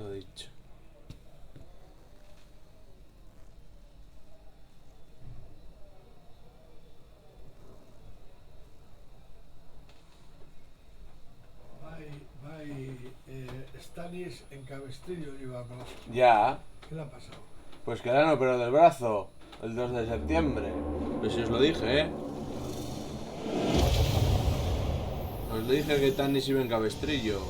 lo dicho. Stanis en Cabestrillo iba con las... Ya, ¿Qué le ha pasado? pues que le han operado del brazo el 2 de septiembre. Pues si os lo dije, ¿eh? Os lo dije que Tanis iba en Cabestrillo.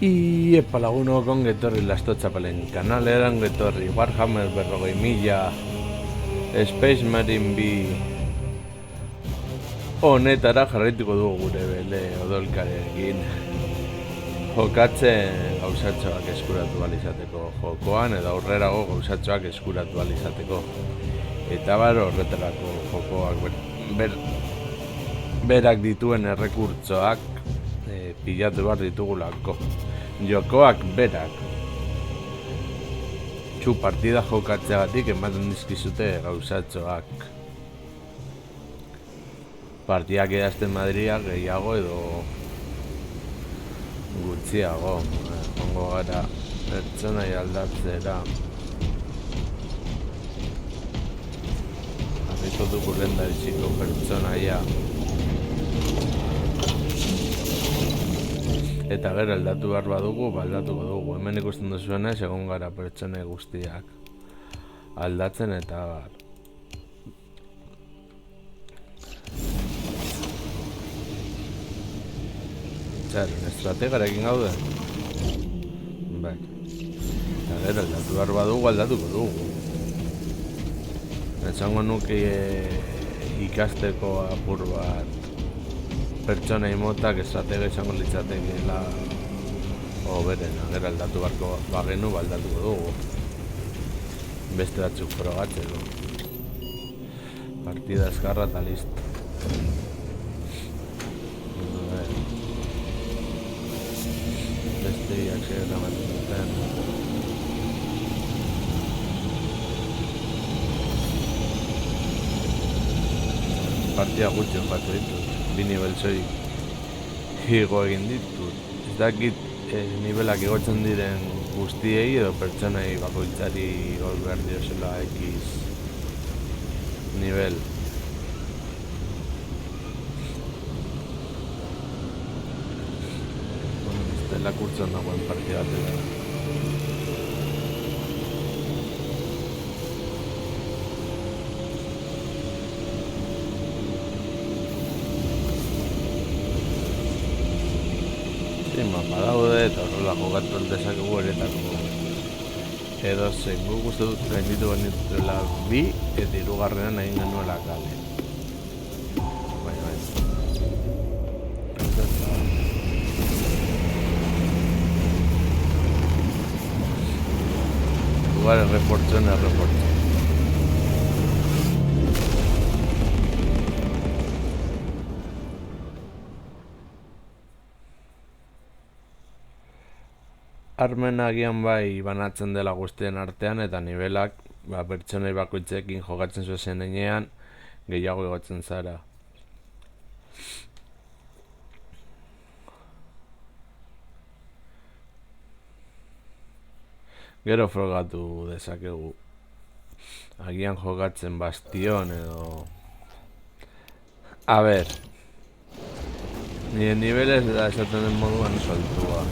Y epa lagunok ongi etorri Lastotxapelen kanaleran etorri Warhammer 40.000 Space Marine B honetara jarraituko dugu gure bele odolkarekin jokatzen gauzatxoak eskuratu izateko jokoan edo aurrerago gauzatxoak eskuratu izateko eta horretarako jokoak berak dituen errekurtzoak pilatu behar ditugulako jokoak berak partida jokatzeagatik ematen dizkizute gauzatxoak partidak idazten Madria gehiago edo gutxiago ongo gara pertsonai aldatzera harriko dugu lehendabiziko pertsonaia eta gero aldatu behar badugu, aldatuko dugu. Hemen ikusten duzuenez, egon gara pertsone guztiak aldatzen eta bar. Txaren, estrategarekin gaude? Bai. Eta gero aldatu behar badugu, aldatuko dugu. Esango nuke ikasteko apur bat pertsonei motak estratega izango litzatekeela hoberen, gero aldatu beharko bagenu aldatuko dugu beste batzuk frogatzeko partida eskarra eta listo beste biak zer eramaten duten partida gutxi jokatu ditut bi nivel soik igo egin ditut. Ez dakit nivelak igotzen diren guztiei edo pertsonei bakoitzari igo behar diozela X nivel. Estela kurtzon dagoen partida batera. Mapa daude eta horrela jokatu dezakegu eretako edo zein guk uste dut gainditu genituela bi eta hirugarrenan egin genuela kale baina jugar erreportzen armen agian bai banatzen dela guztien artean eta nivelak pertsonei bakoitzekin jokatzen zuzen enean gehiago igotzen zara. Gero frogatu dezakegu. Agian jokatzen bastion edo... A ber... Nire niveles da esaten den moduan soltua.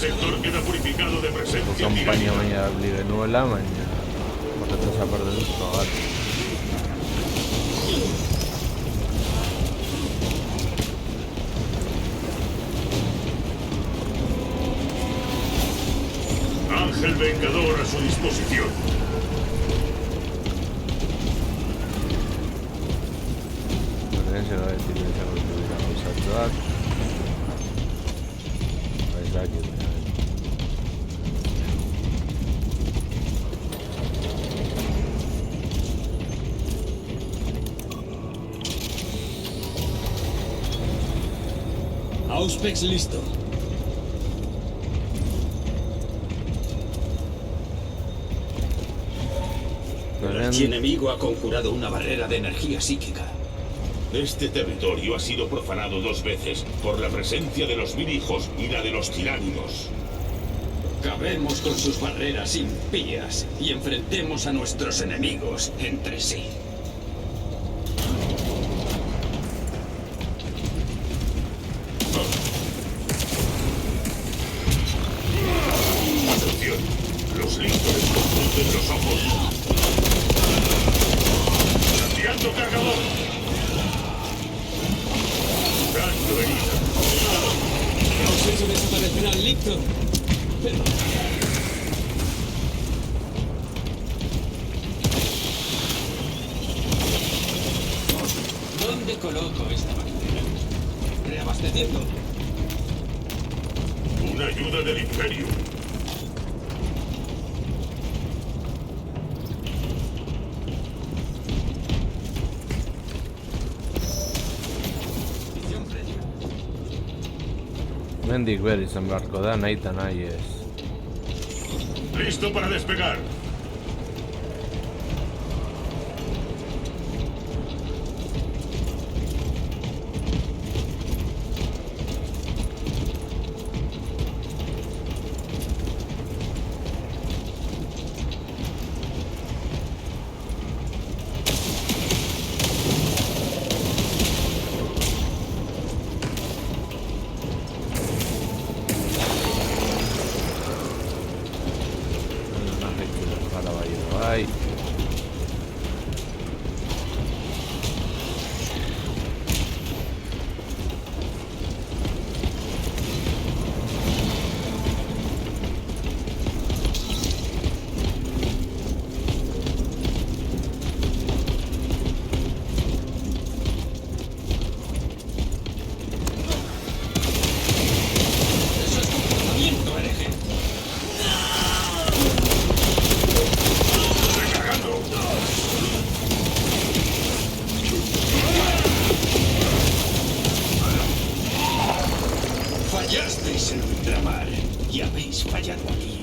sector queda purificado de Tu presencia campanya tiránica. mañana Liga Nueva mañana. Patatas a perder el hogar. Ángel Vengador a su disposición. Referencia a decir que se contribuirá a usar Joak. Ahí está aquí. Auspex listo. El archienemigo ha conjurado una barrera de energía psíquica. Este territorio ha sido profanado 2 veces por la presencia de los Virijos y la de los Tiránidos. Acabemos con sus barreras impías y enfrentemos a nuestros enemigos entre sí. Atención, los líderes confunden los ojos. ¡Cambiando cargador! Dando herida. Hemos hecho desaparecer al Lictor. Pero ¿dónde coloco esta máquina? Reabasteciendo. Una ayuda del Imperio. Misión previa. Mendik berriz izan beharko da, nahi eta nahi ez. Listo para despegar. Bai. Eso es comportamiento, hereje. Recargando. Fallasteis en ultramar y habéis fallado aquí.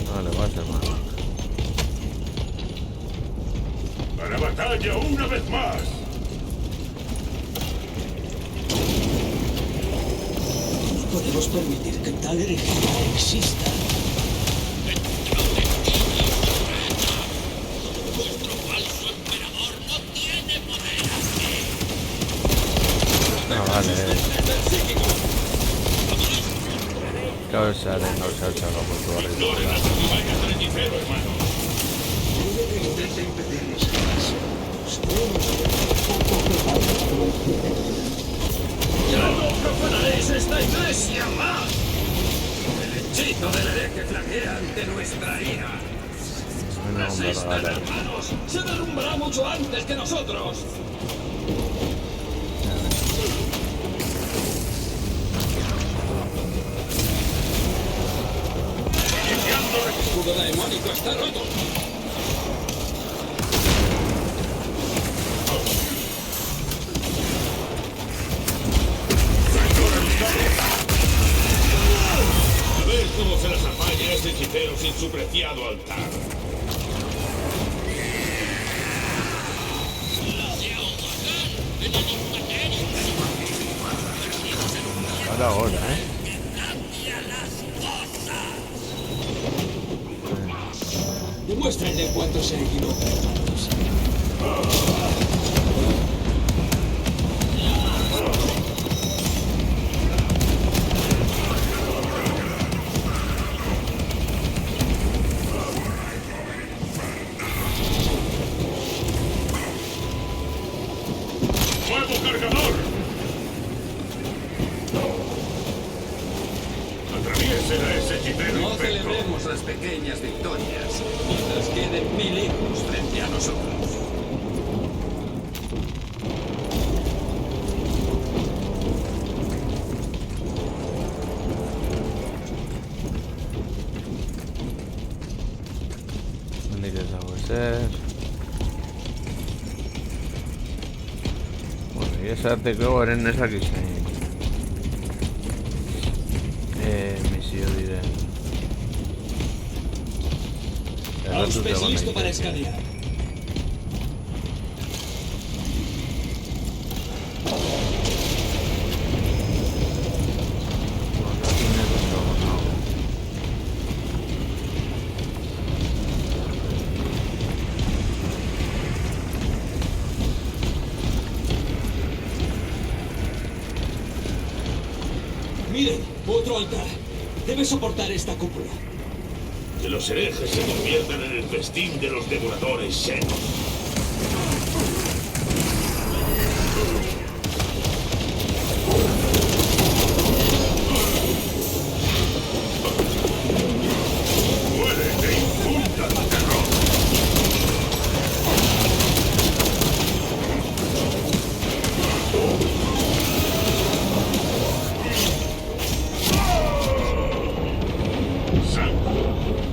No le va a hacer mal. A la batalla una vez más. no podemos permitir que tal herejía exista. No, vale. Gauzaren gauzatxako puntu barri Ignoren las artimañas del hechicero, hermano. Intenta impedir mis acciones. ¡Ya no profanaréis esta iglesia más! El hechizo del hereje flaquea ante nuestra ira. No, Tras esta, vale. hermanos, se derrumbará mucho antes que nosotros. El escudo demónico está roto. A ver cómo se las apaña este hechicero sin su preciado altar. Ahora, ¿eh? Demuéstrenle cuánto se equivocan. nuestras pequeñas victorias, mientras queden 1000 hijos frente a nosotros. Unides a ser. Bueno, y esa te creo en esa que se. Misio diré. Auspex listo para escanear. Miren, otro altar. Debe soportar esta cúpula. Que los herejes se conviertan en el festín de los devoradores senos. ¡Muere e infunda terror! Santo,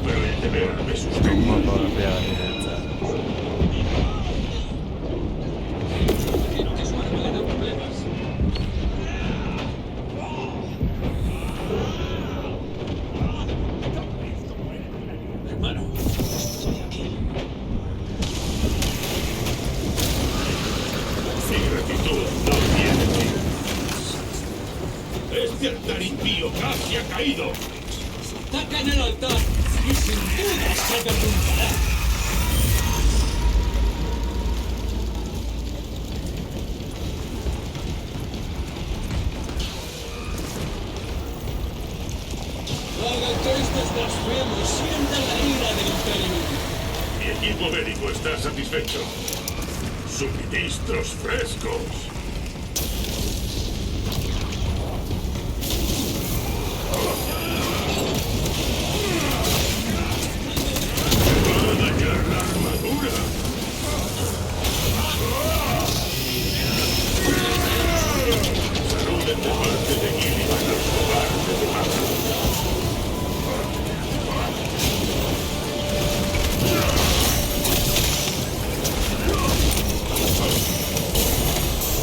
pero el deber me sustenta. Vamos a golpear a la derecha. Quiero que su arma le da problemas. Hermano, Estoy aquí. Mi gratitud no tiene fin. Este altar impío casi ha caído. ¡Atacan el altar! ¡Y sin duda se derrumbará! Hagan que estos blasfemos sientan la ira del imperio. Mi equipo bélico está satisfecho. Suministros frescos. ¡Me va a dañar la armadura! Saluden de parte de Gilliman al cobarde de Magnus.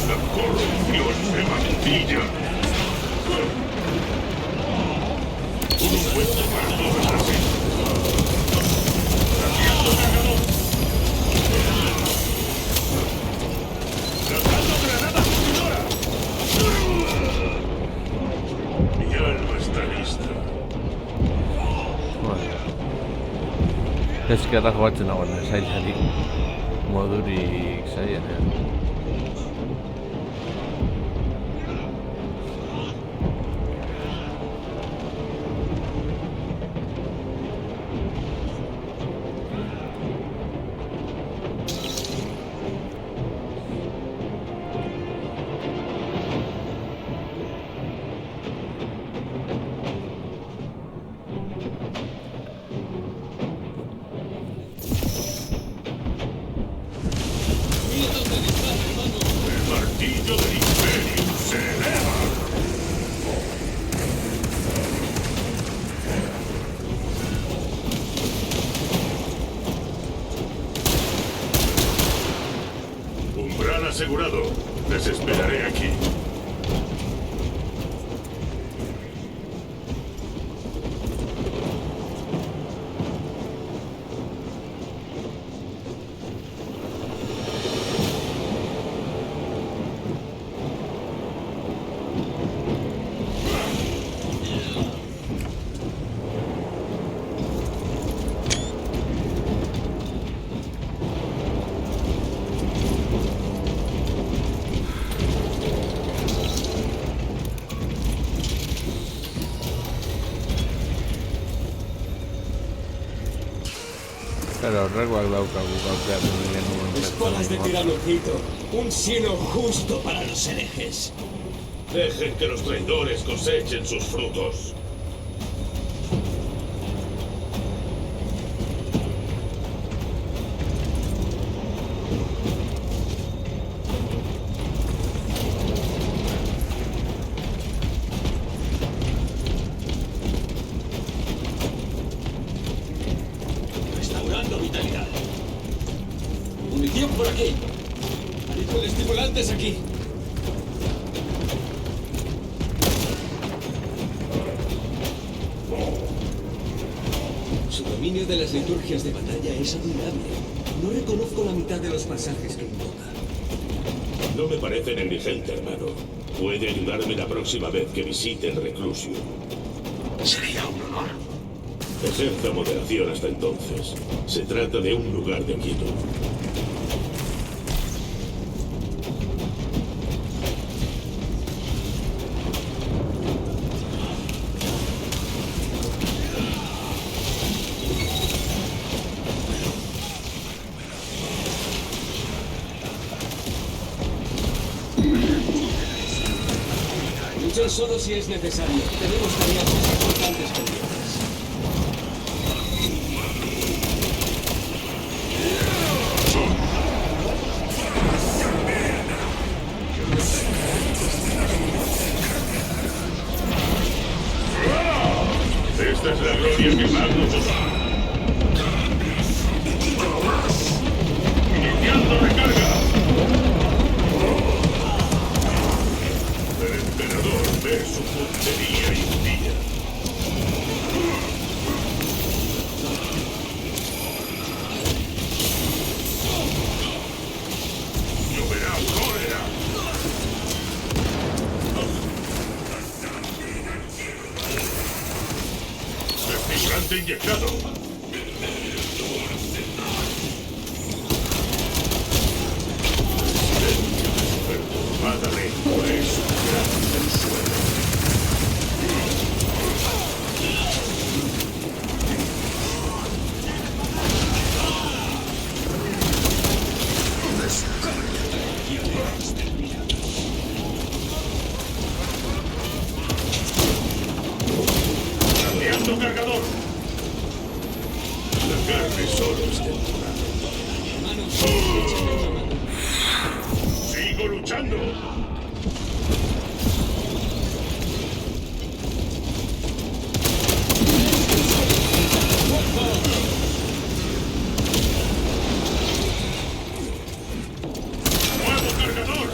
La corrupción me mancilla. Un ungüento para todas las heridas. ¡Lanzando cargador! ¡Lanzando granada fundidora! Mi alma está lista. Ezkerrak batzen nagoen, zailarik modurik zaienean. El martillo del Imperium se eleva. Umbral asegurado. Les esperaré aquí. Pero horrekoak daukagu gaupeatzen genuen Esporas de tiranocito. Un silo justo para los herejes. Dejen que los traidores cosechen sus frutos. Restaurando vitalidad. Munición por aquí. Adicto de estimulantes aquí. Su dominio de las liturgias de batalla es admirable. No reconozco la mitad de los pasajes que invoca. No me parece negligente, hermano. Puede ayudarme la próxima vez que visite el reclusio. Sería un honor. Ejerza moderación hasta entonces. Se trata de un lugar de quietud. Luchar solo si es necesario. Tenemos tareas más importantes pendientes. Esta es la gloria que Magnus os da. Iniciando recarga. El emperador ve su puntería y día. Lloverá cólera. Desfigurante inyectado. Perturbada lengua es un gran consuelo. Cambiando cargador. La carne solo es temporal. Sigo luchando. Nuevo cargador.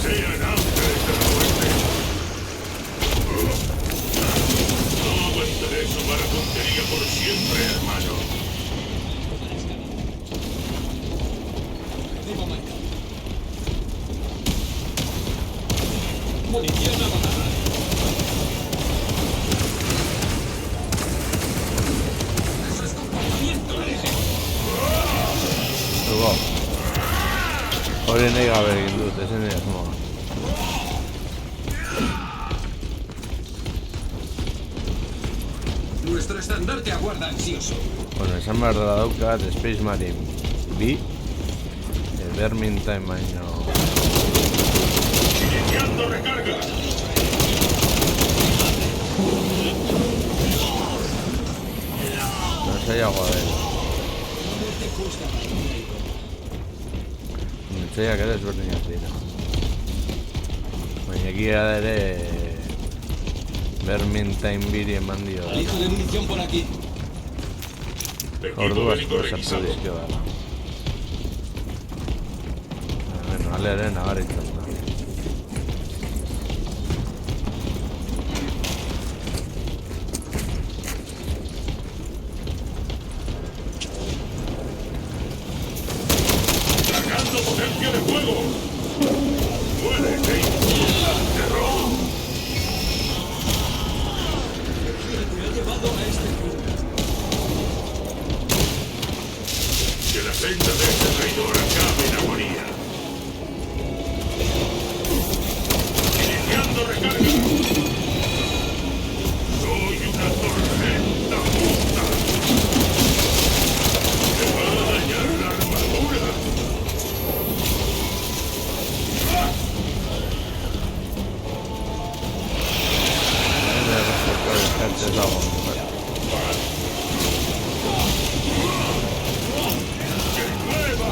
Sean ángeles de la muerte. No aguantaré su mala puntería por siempre, hermano. Arriba, Mike. Munición agotada. Eso es comportamiento hereje. Luego. Hori nahi gabe egin dut, ezen nire asmoa. Nuestro estandarte aguarda ansioso. Bueno, esan behar dela daukat Space Marine bi Vermintide baino Iniciando recarga. lasaiagoa dela. Nintzaiak ere ezberdinak dira. Baina egia da ere Vermintide biri eman dio da. Alijo de munición por aquí. Equipo Ordu bélico asko sartu requisado. dizkio dela. Bueno, ale ere nabaritzen da. Cargando potencia de fuego. Muérete. Terror. Me ha llevado a este punto. Que la senda de este traidor acabe en agonía. Iniciando recarga. Soy una tormenta justa. Me va a dañar la armadura. Hemen errespektu eskatzen ez dago. ¡Que llueva!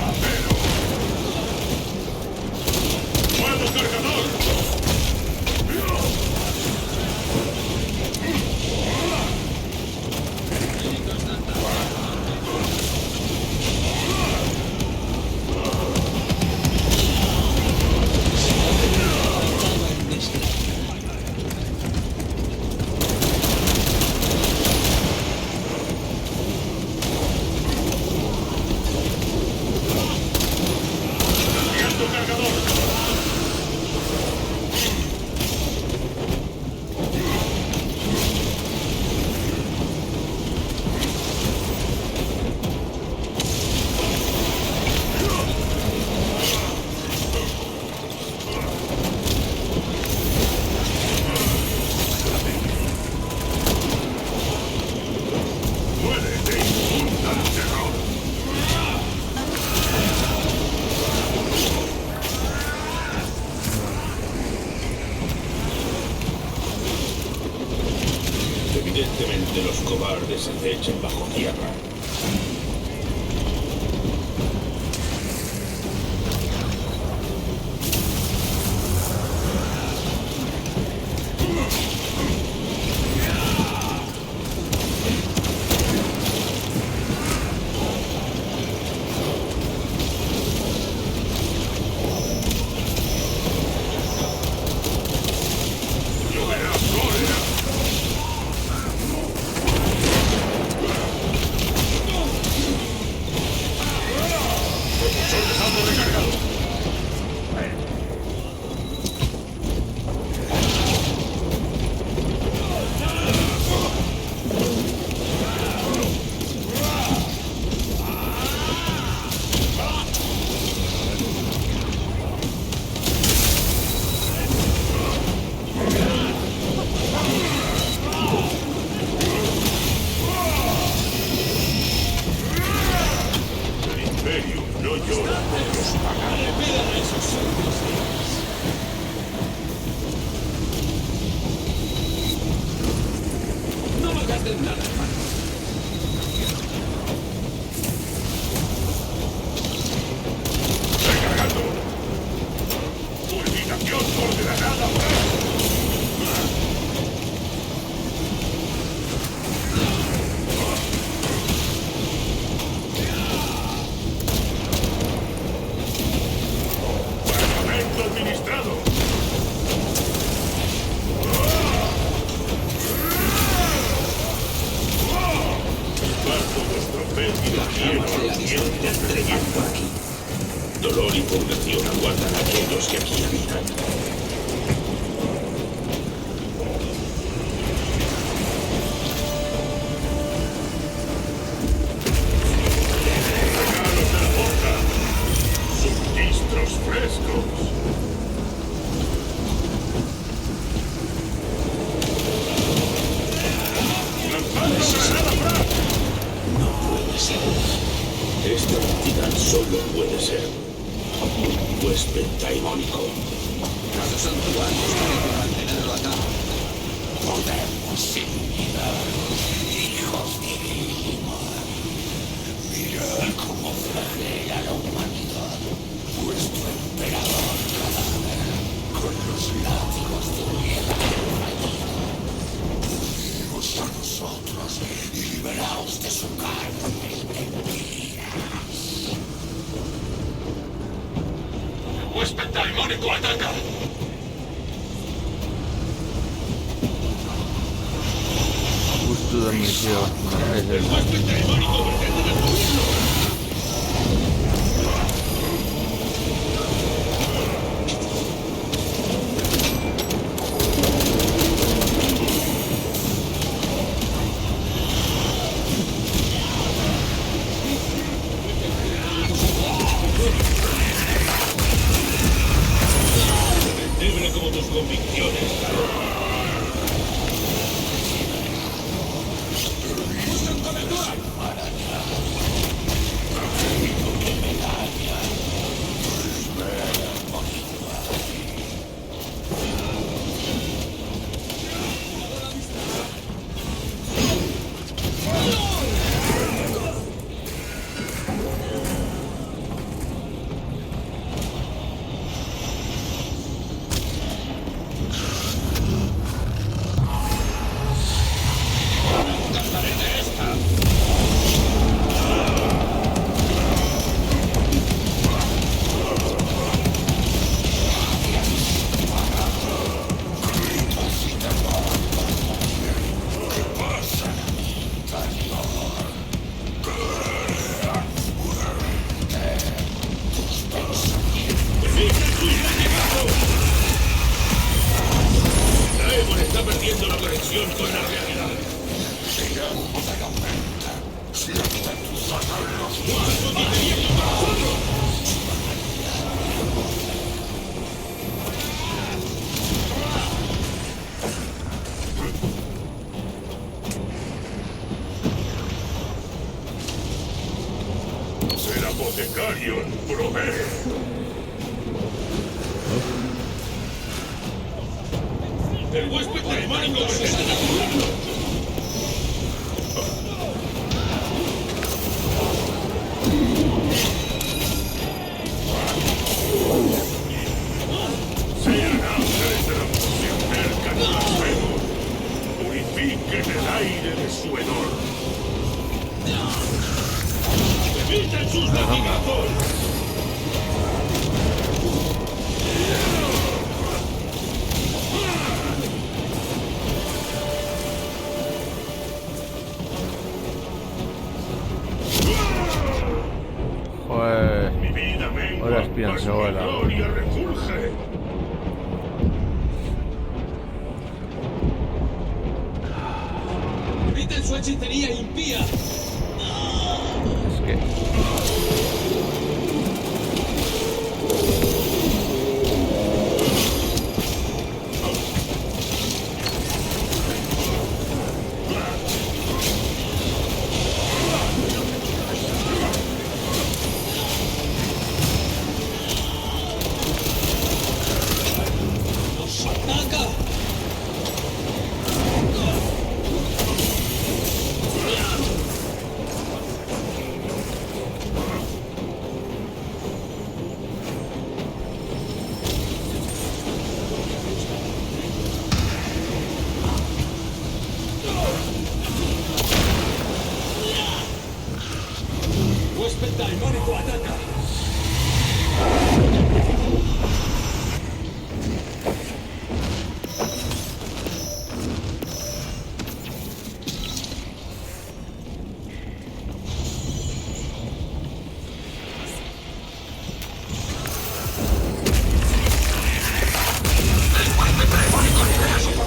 ustedes acechen bajo tierra. Dolor y purgación aguardan a aquellos que aquí habitan. ¡Regalos de la boca! ¡Suministros frescos! Esta entidad solo puede ser un huésped taimónico. Los santuarios parecen mantenerlo acá. Podemos eliminar, hijos de Grima. Mirad cómo flagela la humanidad. Vuestro emperador cadáver, con los látigos de piedra fallido. Unidos a nosotros y liberaos de su cárcel de mentiras. ¡Huésped taimónico ataca! Justo de misión. ¡El huésped taimónico pretende destruirlo! Endeble como tus convicciones, Carol. Daemon está perdiendo la conexión con la realidad. Ser apotecario provee. El huésped taimónico pretende destruirlo. venga. Joder. Mi vida mengua, Ahora espían, mas se mi vuela. gloria refulge. ¡Eviten su hechicería impía! Es que... ¡Nos ataca! ¡Huésped daimónico ataca!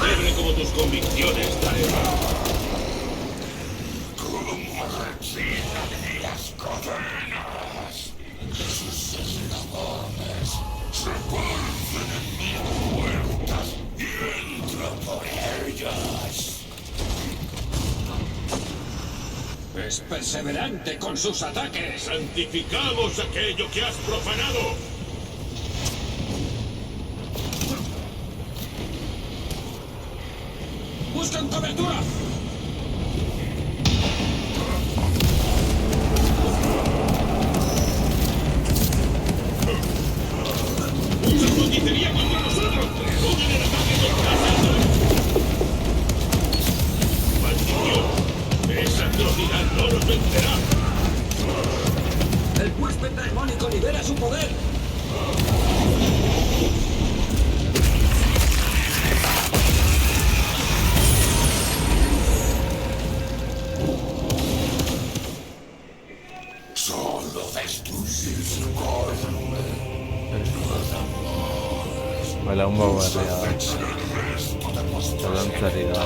Libre como tus convicciones, Daeva. Como retira de las cadenas. Sus eslabones se vuelven en mis puertas y entro por ellas. ¡Es perseverante con sus ataques! Santificamos aquello que has profanado. ¡Buscan cobertura! ¡Usan su hechicería contra nosotros! ¡Unen el ataque contra nosotros! ¡Maldición! ¡Esa atrocidad no nos vencerá! ¡El huésped daimónico libera su poder! Solo destruye su carne. Me la un bombardeado. El resto de Se vuestras lanzaría.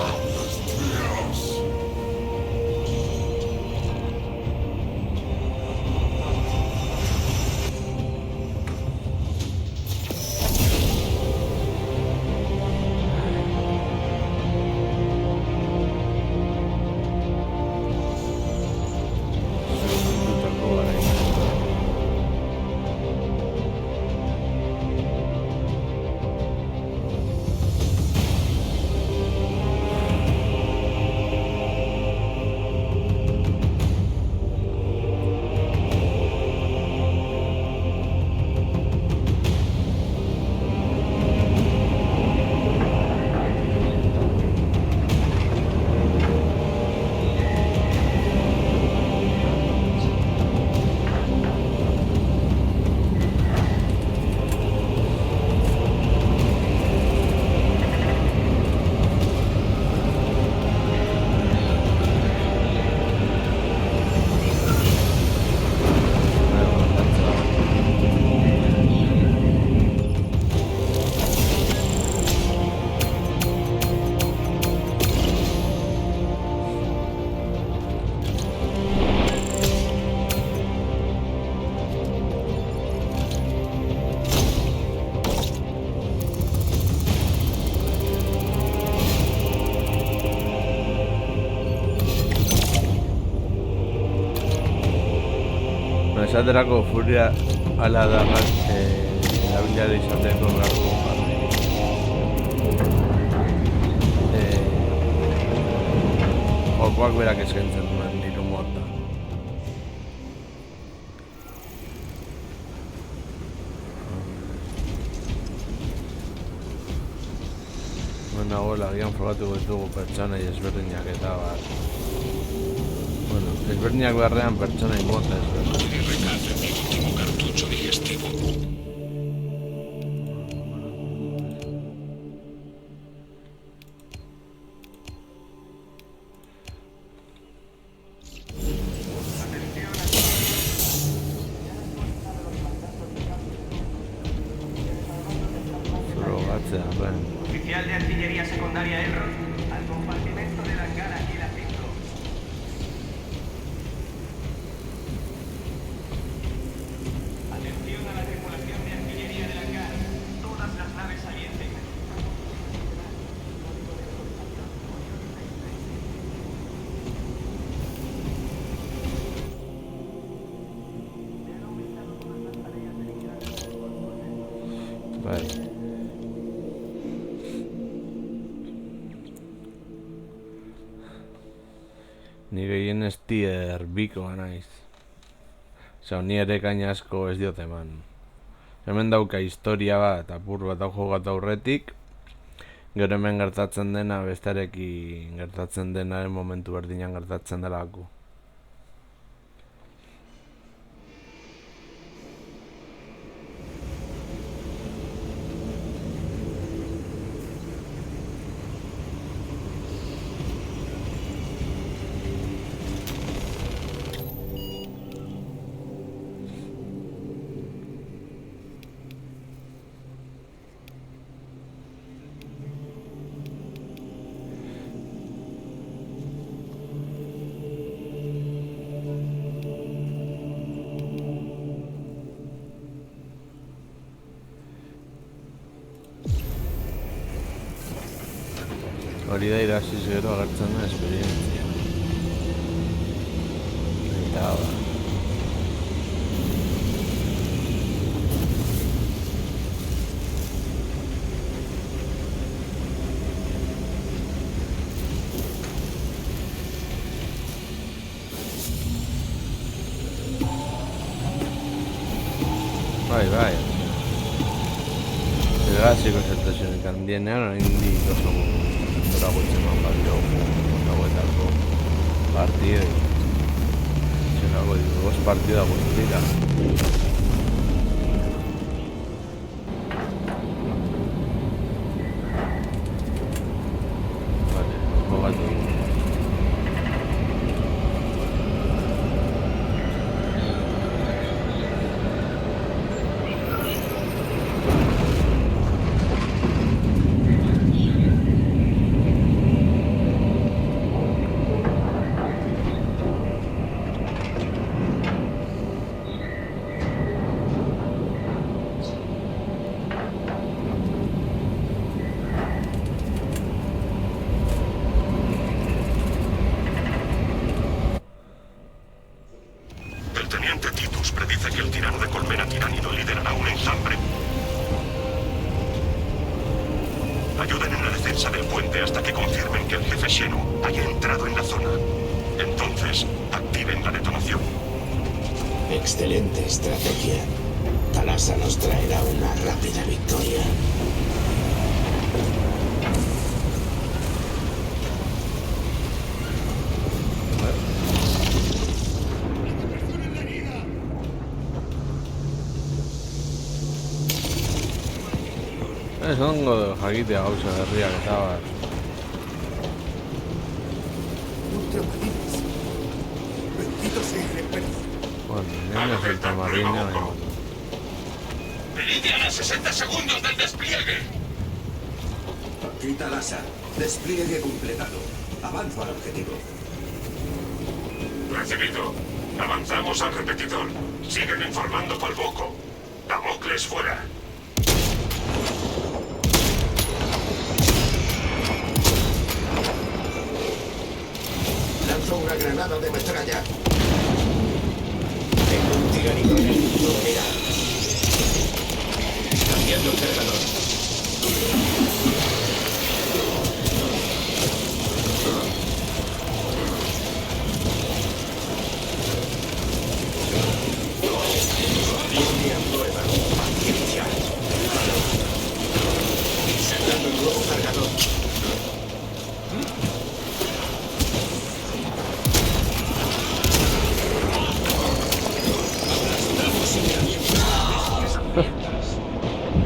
Esaterako furia ala da erabilia izateko garru jokoak berak eskaintzen duen diru mota. Nagoela agian frogatuko ditugu pertsonai ezberdinak eta bat. Bueno, ezberdinak beharrean pertsonai mota ezberdinak. Saltzea, ben. Oficial de artillería secundaria Elrond, al compartimento del hangar Aquila 5. Atención a la tripulación de artillería del hangar. Todas las naves salientes. Bai. Ni gehien ez tier bikoa naiz. Osea, ni ere gaina asko ez diot eman. Hemen dauka historia bat, apur bat hau jogatu aurretik. Gero hemen gertatzen dena bestearekin gertatzen denaren momentu berdinan gertatzen delako. Hori da irasiz gero agertzen da esperientzia. Eta ba. Bai. Zergaziko zeltasunik handienean, indik oso gutxen balio hauetako partidei. Zerago ditu, 5 partida guztira. Vale, jogatu. El teniente Titus predice que el tirano de Colmena Tiránido liderará un enjambre. Ayuden en la defensa del puente hasta que confirmen que el jefe Xenu haya entrado en la zona. Entonces, activen la detonación. Excelente estrategia. Talasa nos traerá una rápida victoria. Ez ongo jakitea gauza herriak eta bar. Bueno, niño es ultramarino y bueno. Meridian a 60 segundos del despliegue. Aquí Talasa. Despliegue completado. Avanzo al objetivo. Recibido. Avanzamos al repetidor. Siguen informando Palboco. Damocles fuera. Lanzo una granada de metralla. Tengo un tiranito en el punto de mira. Cambiando el cargador. Línea nueva. Paciencia. Insertando el nuevo cargador.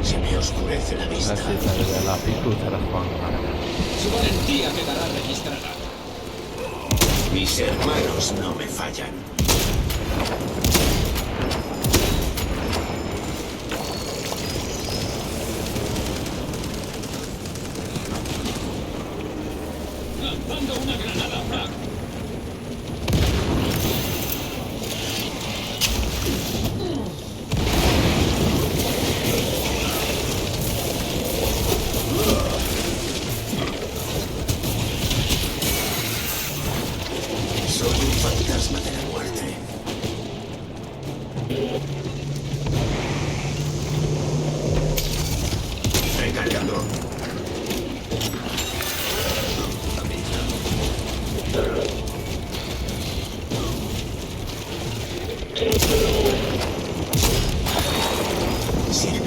Se me oscurece la vista. Así sale la picuta la Juan. Su valentía quedará registrada. Mis hermanos no me fallan.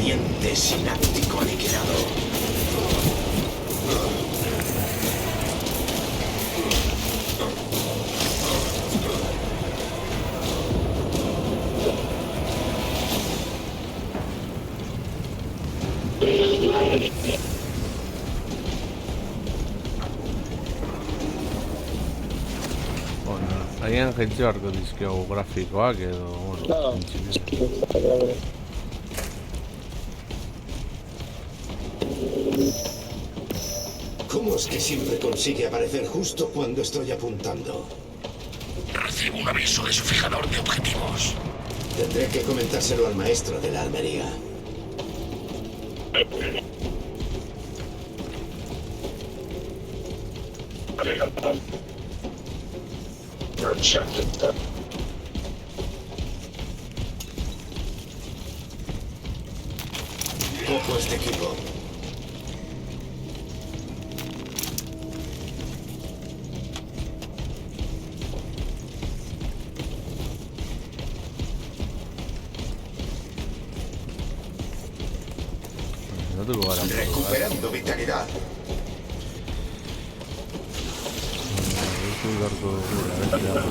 Valiente sináptico aniquilado. Agian jaitxe harko dizkiogu grafikoak edo, bueno, printzipio. ¿Cómo es que siempre consigue aparecer justo cuando estoy apuntando? Recibo un aviso de su fijador de objetivos. Tendré que comentárselo al maestro de la armería. Cojo este equipo. No tengo ganas. Recuperando vitalidad. Estoy harto de cura, a ver qué hago.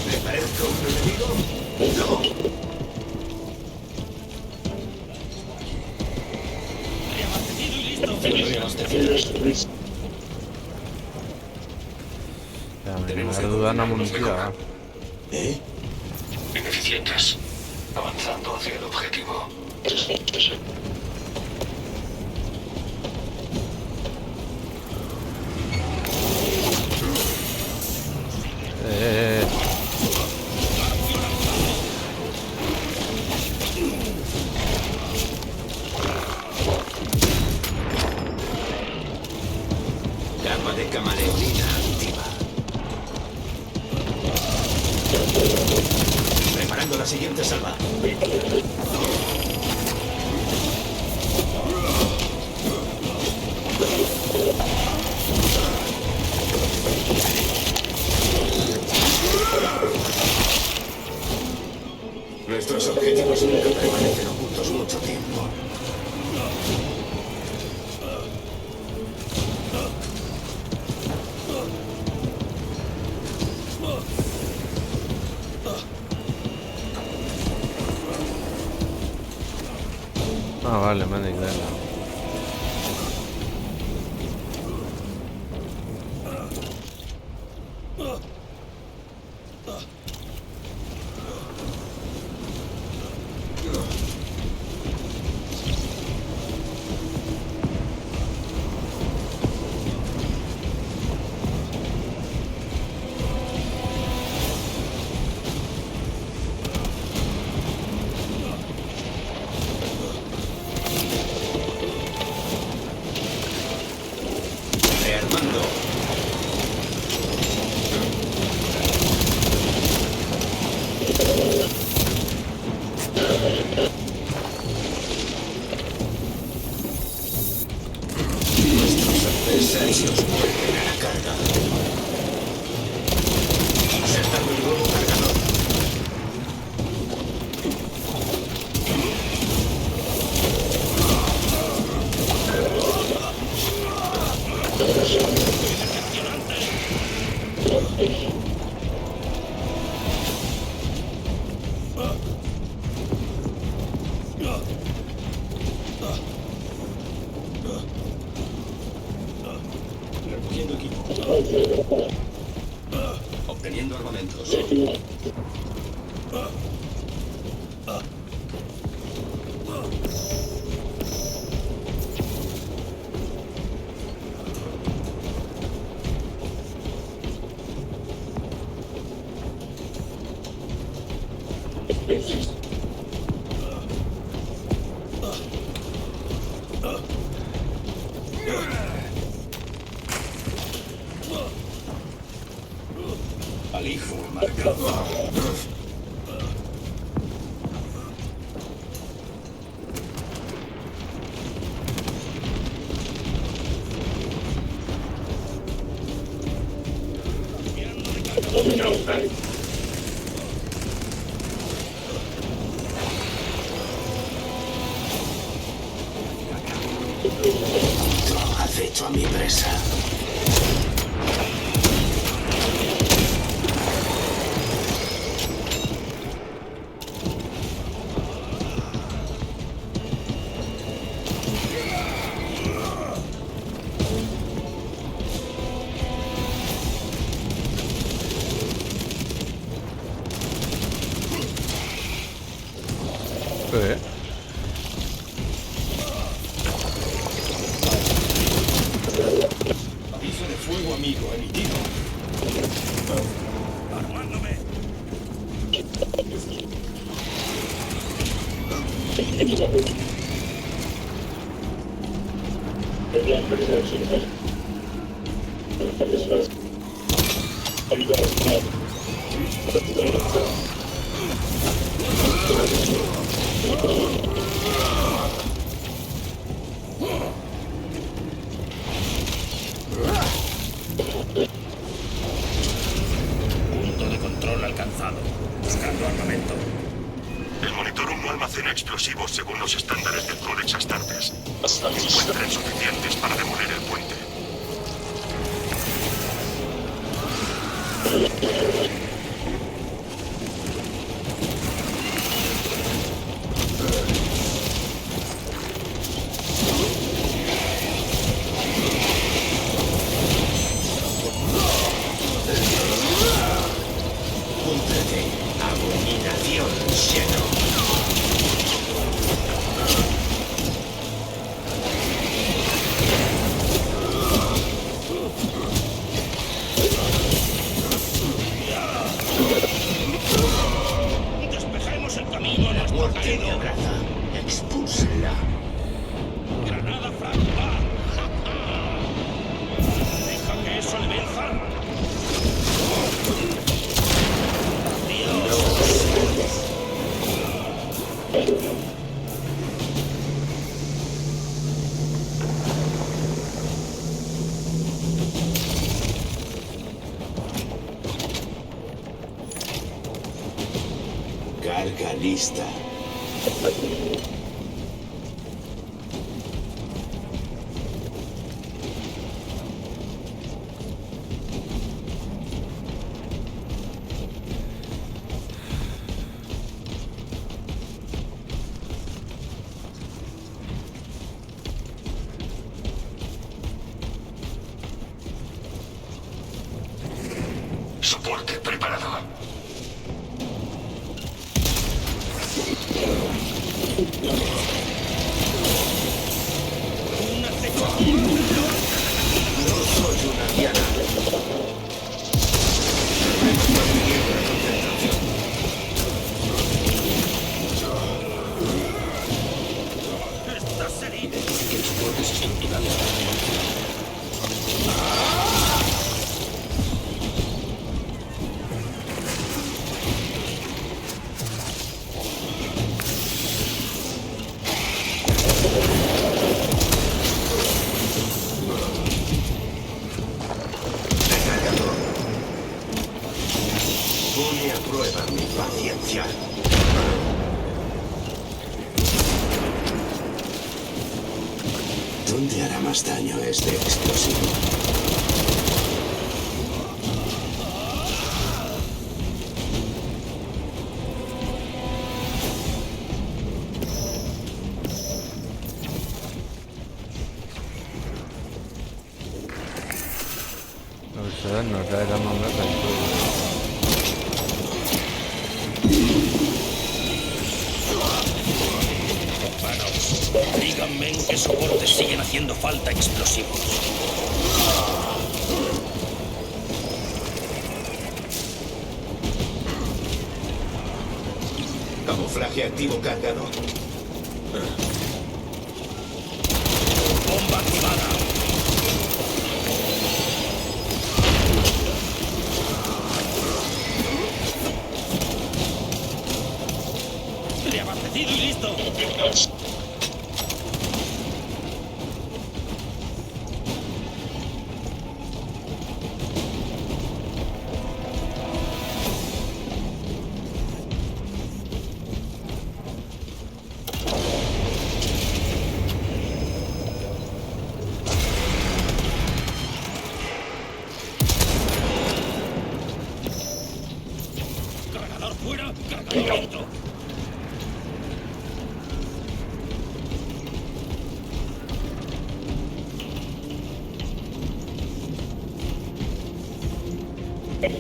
¿Le parezco un enemigo? ¡No! Me duda una munición. ¿Eh? Ineficientes. Avanzando hacia el objetivo. Llama de camaleonina activa. Preparando la siguiente salva. Nuestros objetivos nunca permanecen ocultos mucho tiempo. Ah, vale, me han ido. Rearmando. Nuestros adversarios vuelven a la carga. Insertando el nuevo cargador. Recogiendo equipo. Obteniendo armamentos. Alijo marcado. Acecho a mi presa. Aviso de fuego amigo emitido. Armándome. Punto de control alcanzado. Buscando armamento. El monitor no almacena explosivos según los estándares del Codex Astartes. Encuentren suficientes para demoler el puente. Púntrete, abominación lleno. Despejemos el camino a La nuestro muerte me caído. abraza. Expúlsenla. Granada franca. Deja que eso le venza. Carga lista. Soporte preparado. Un acecho. No soy una diana. Manteniendo la concentración. Estás herido. Transportes estructurales. Recargador. Pone a prueba mi paciencia. ¿Dónde hará más daño este explosivo? No sabe la manga tanto. Hermanos, díganme en qué soportes siguen haciendo falta explosivos. Camuflaje activo cargado. Bomba activada. Reabastecido y listo.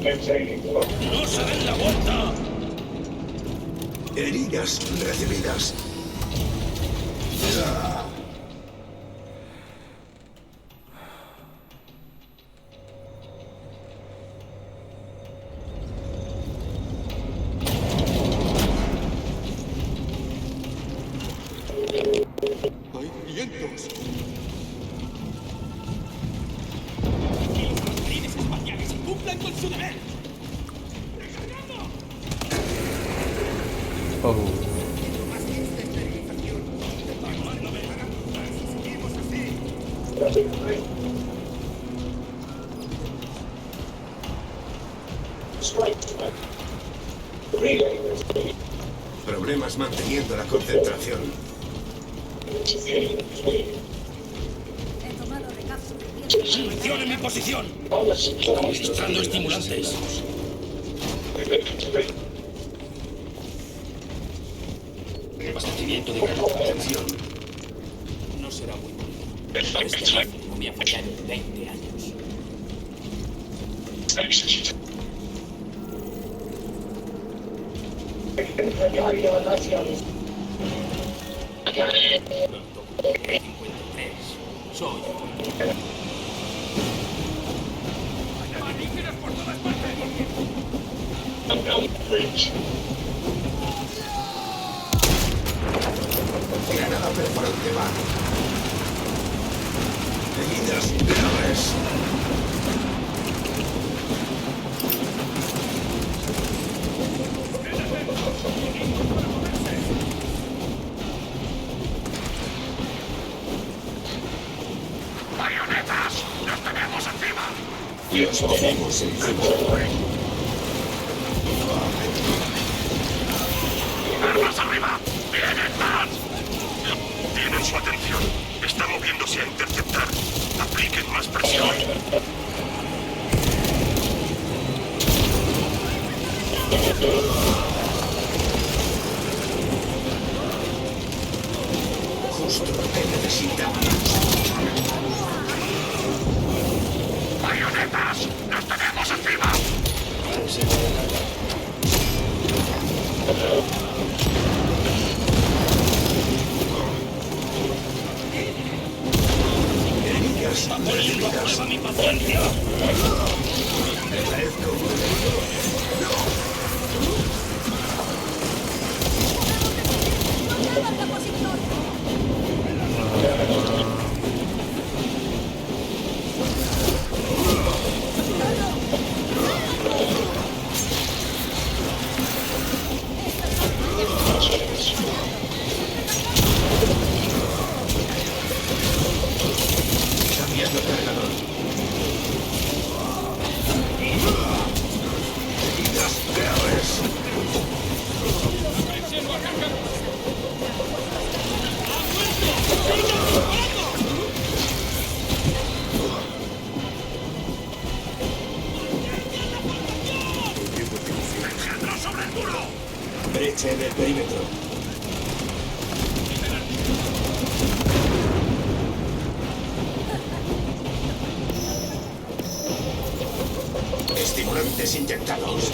¡No se den la vuelta! Heridas recibidas. ¡Hay vientos! ¡Que los marines espaciales cumplan con su deber! Oh. Problemas manteniendo la concentración. ¡Atención en mi posición! Administrando estimulantes. Abastecimiento de concentración. No será muy bonito. Este no me ha fallado en 20 años. Soy. ¡Alienígenas por todas partes! Granada perforante va. Heridas graves. ¡Marionetas! ¡Los tenemos encima! Los tenemos encima. ¡Armas arriba! ¡Vienen más! Tienen su atención. Está moviéndose a interceptar. Apliquen más presión. Justo lo que necesitamos. ¡Marionetas! ¡Los tenemos encima! Heridas ¡Poniendo a recibidas. prueba mi paciencia! Agradezco. Cambiando cargador. Heridas graves. ¡Engendro sobre el muro! Brecha en el perímetro. Estimulantes inyectados.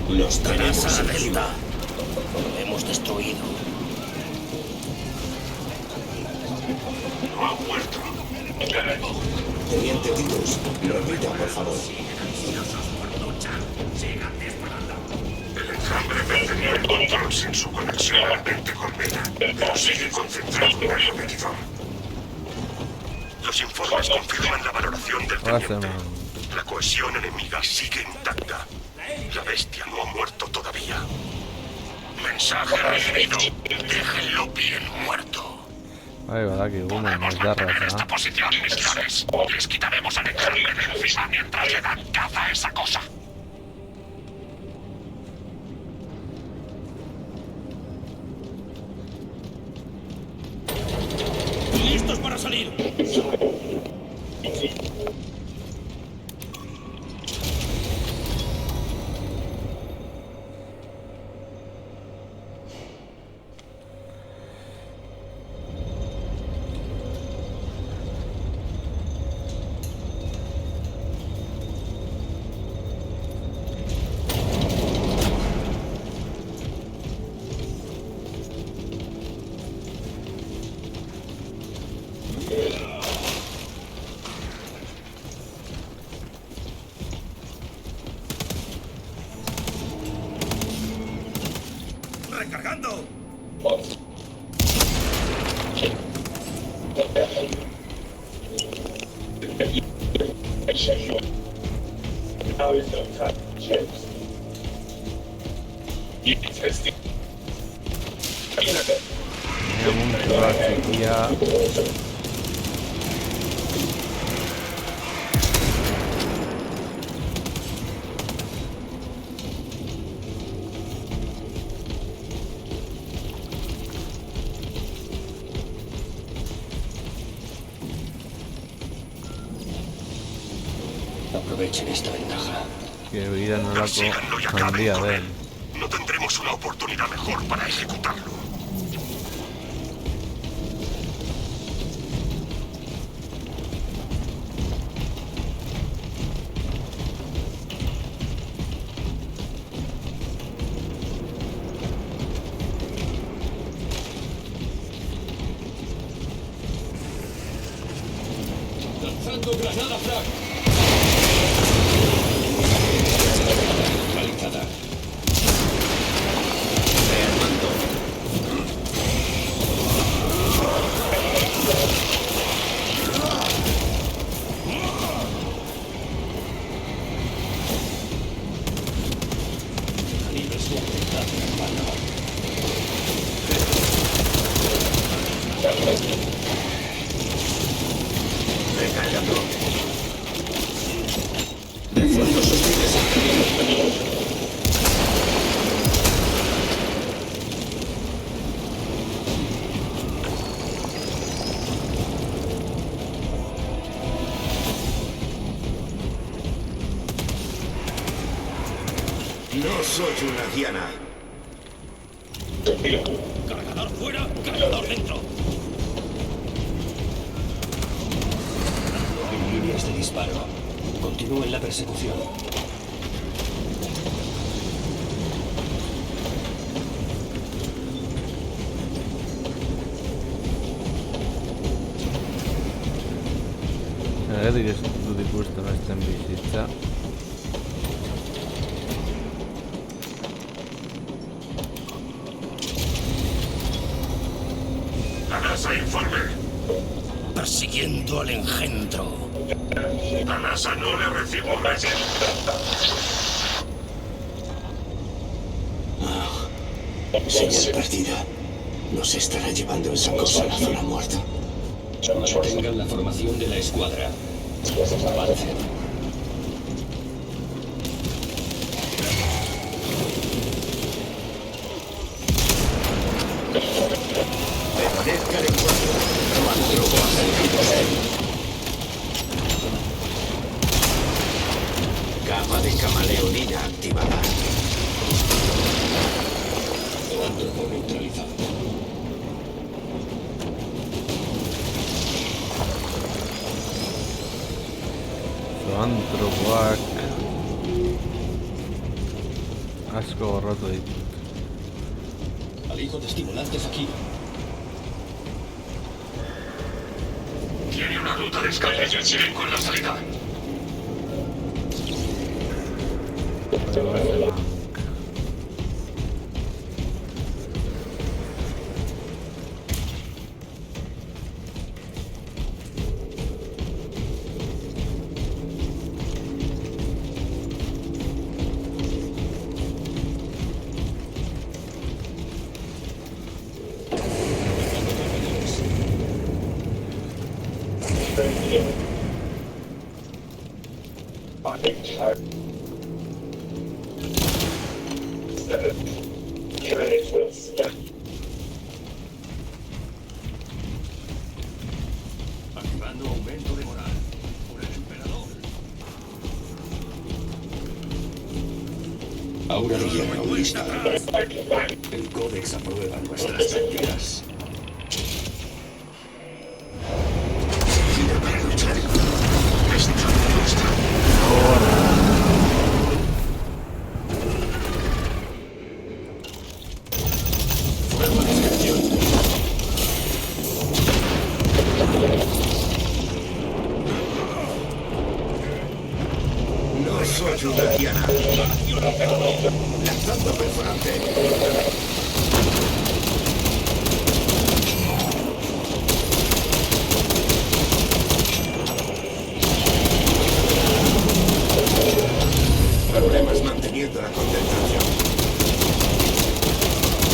Los tenemos ¡Casa encima. Delta! Lo hemos destruido. ¡No ha muerto! Teniente Titus, repita, por favor. El enjambre mantenía el control sin su conexión a la mente colmena, pero sigue concentrado en el repetidor. Los informes confirman la valoración del Ahora se teniente. me... La cohesión enemiga sigue intacta. La bestia no ha muerto todavía. Mensaje recibido. Déjenlo bien muerto. Ay, verdad que humo Podemos nos da mantener esta raza. posición, mis claves. Les quitaremos al enjambre de encima mientras le dan caza a esa cosa. para salir. ¡Recargando! Aprovechen esta ventaja. Que vida no la Consíganlo y acaben candía con de él. él. No tendremos una oportunidad mejor para ejecutarlo. Lanzando granada frag. Neutralizada. Calibre suave. No soy una diana. ¡Cargador fuera! ¡Cargador dentro! Líneas de disparo. Continúen la persecución. Direct dudi gustano estem bizitza. ¡La NASA informe! Persiguiendo al engendro. La NASA no le recibo Señal perdida. Nos estará llevando esa cosa a la zona muerta. Mantengan la formación de la escuadra. Avancen. Permanezcan en guardia. Cuatro bajas. Capa de camaleonina activada. Antropo neutralizado. Antropoak asko gorrotu ditut. Alijo de estimulantes aquí. Tiene una ruta de escape y el silencio en la salida. Otro aumento de moral. Por el emperador. Aura de hierro lista. El Códex aprueba nuestras mentiras. Vida para luchar. Esta es nuestra. Fuego de excepción. No soy una diana. Lanzando perforante. Problemas manteniendo la concentración.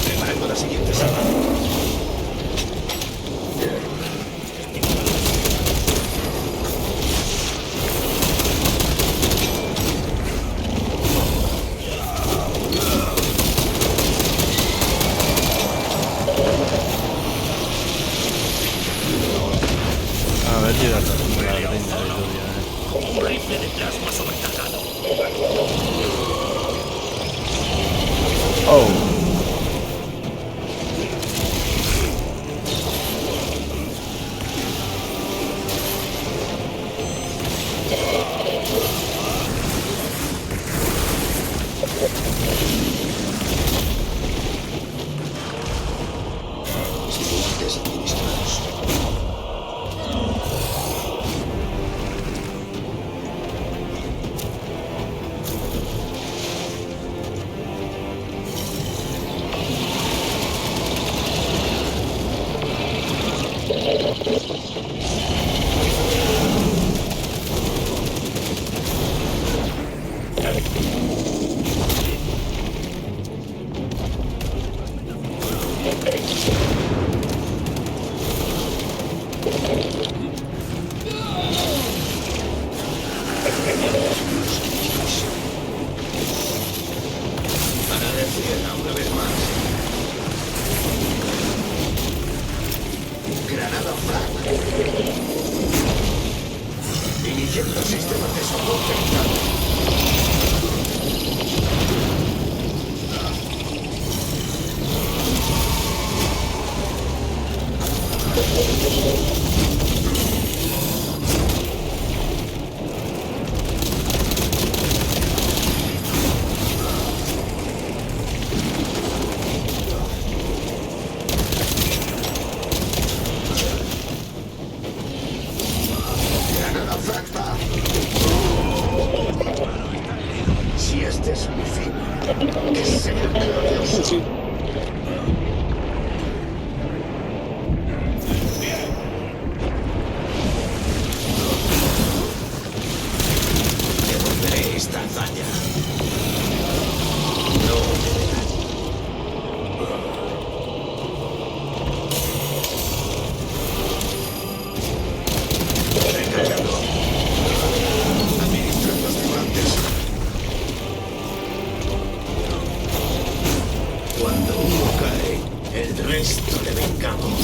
Preparando la siguiente sala. A ver si la reina de lluvia, Un rifle de plasma sobrecargado. Oh. Estimulantes administrados. Para decirla una vez más. Granada frag. Iniciando sistemas de soporte vital. Granada fragma. Si este es mi fin, que sea glorioso. Devolveré esta hazaña. No. Recargando. Administrando estimulantes. Cuando uno cae, el resto le vengamos.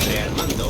Rearmando.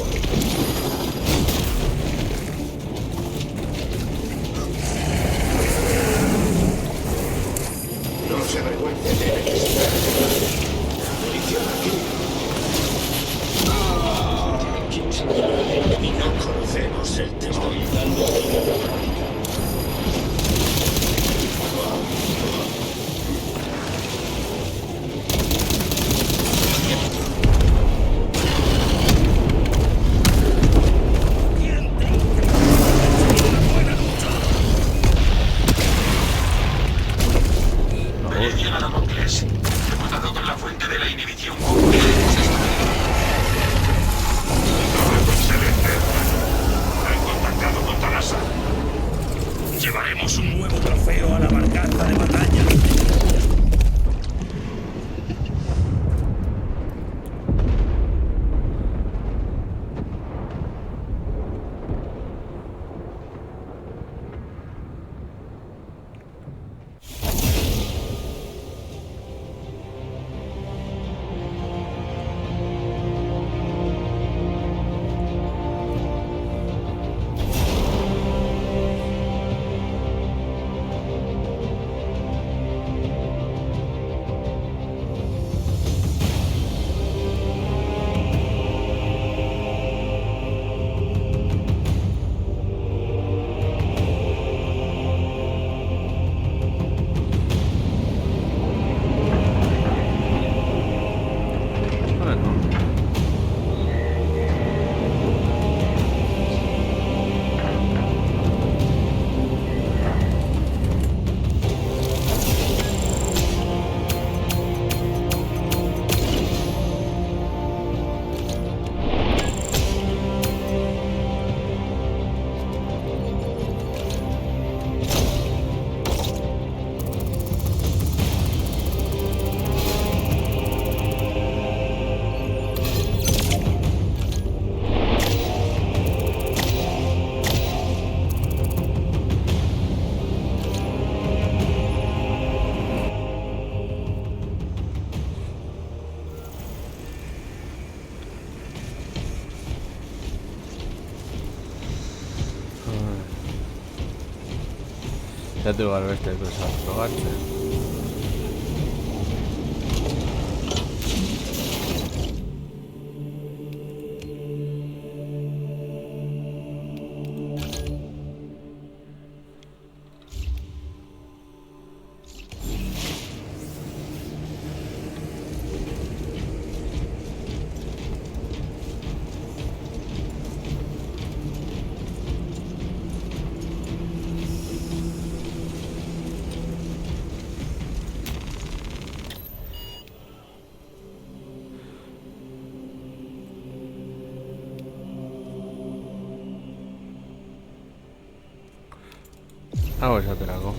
Añadiremos un nuevo trofeo a la barcaza de batalla. Ya tengo que ver cosas a probarse. Hago ese trago.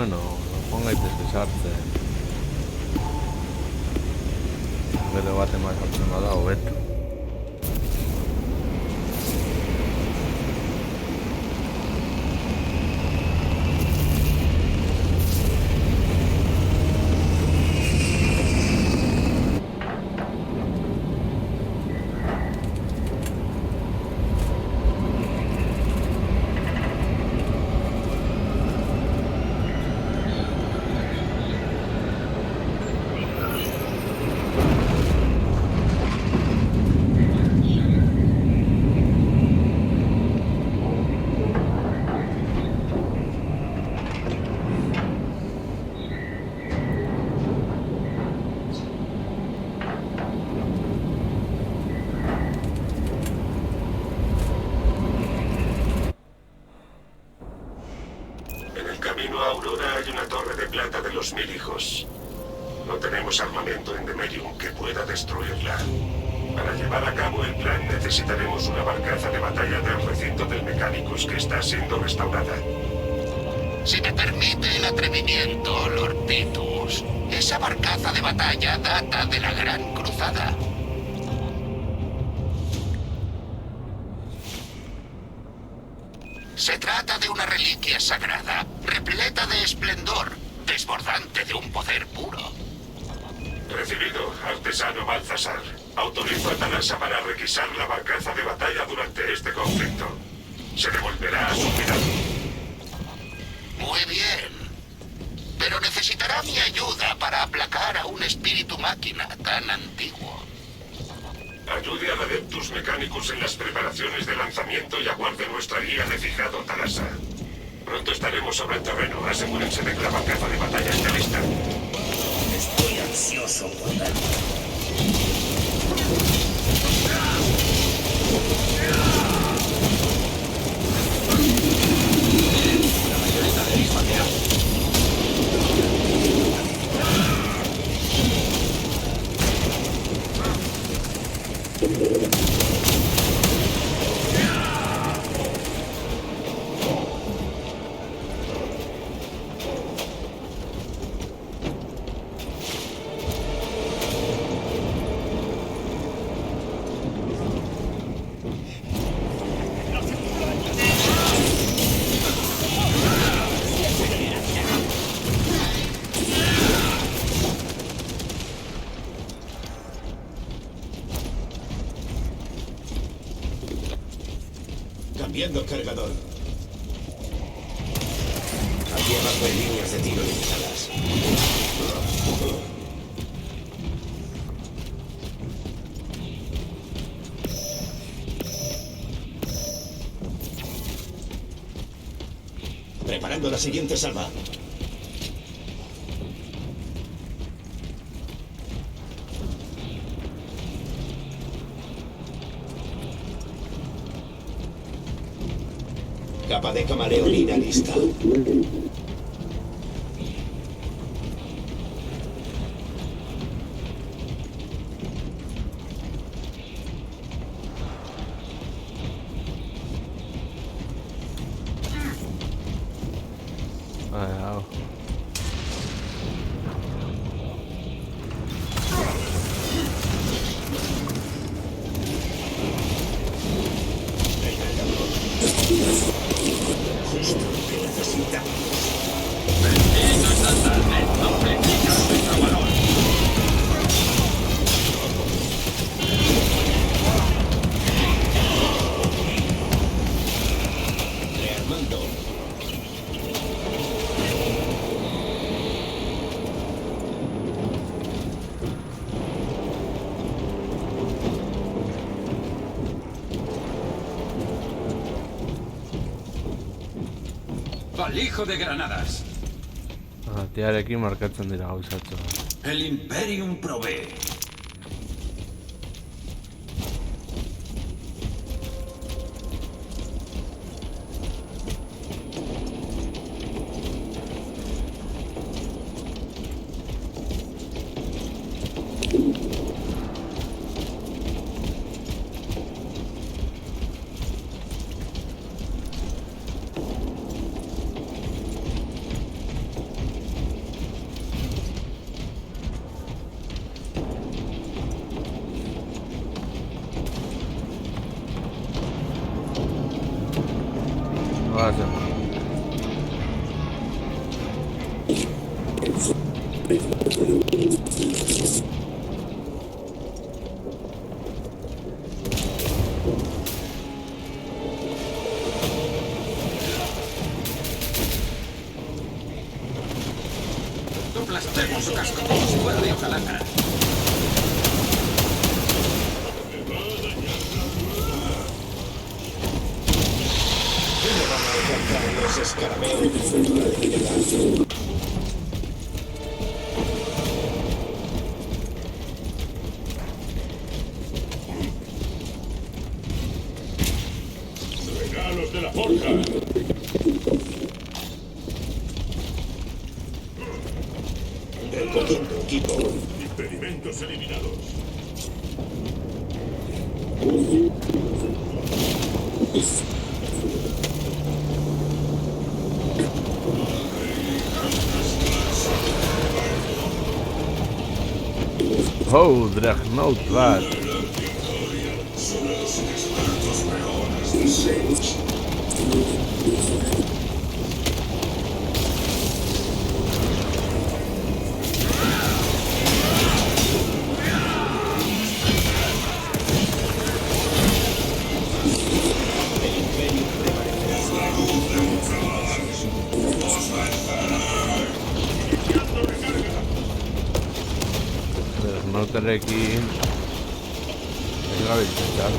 Bueno, lo ponga y deslizarse. ¿Qué debate más me ha dado Beto? los 1000 hijos. No tenemos armamento en Demerium que pueda destruirla. Para llevar a cabo el plan necesitaremos una barcaza de batalla del recinto del Mechanicus que está siendo restaurada. Si me permite el atrevimiento, Lord Titus, esa barcaza de batalla data de la Gran Cruzada. Se trata de una reliquia sagrada, repleta de esplendor, desbordante de un poder puro. Recibido, artesano Balthasar. Autorizo a Talasa para requisar la barcaza de batalla durante este conflicto. Se devolverá a su cuidado. Muy bien. Pero necesitará mi ayuda para aplacar a un espíritu máquina tan antiguo. Ayude al Adeptus Mechanicus en las preparaciones de lanzamiento y aguarde nuestra guía de fijado, Talasa. Pronto estaremos sobre el terreno. Asegúrense de que la barcaza de batalla esté lista. Estoy ansioso por verlo. La bayoneta de Ismael. Cambiando cargador. Aquí abajo hay líneas de tiro limitadas. Preparando la siguiente salva. Capa de camaleonina lista. Wow. Justo lo que necesitamos. Bendito Satanás, no practicas nuestro valor. Rearmando. Balijo de granadas. Tiarekin markatzen dira gauzatxo. El Imperium provee. Vaya. Aplastemos su casco como si fuera de hojalata. ¿Cómo van a alcanzar los escarabeos de cultura de piedad? ¡Regalos de la forja! Recogiendo equipo. Impedimentos eliminados. Oh, Dreadnought Bat. Dreadnoughtarekin gabiltza, txar.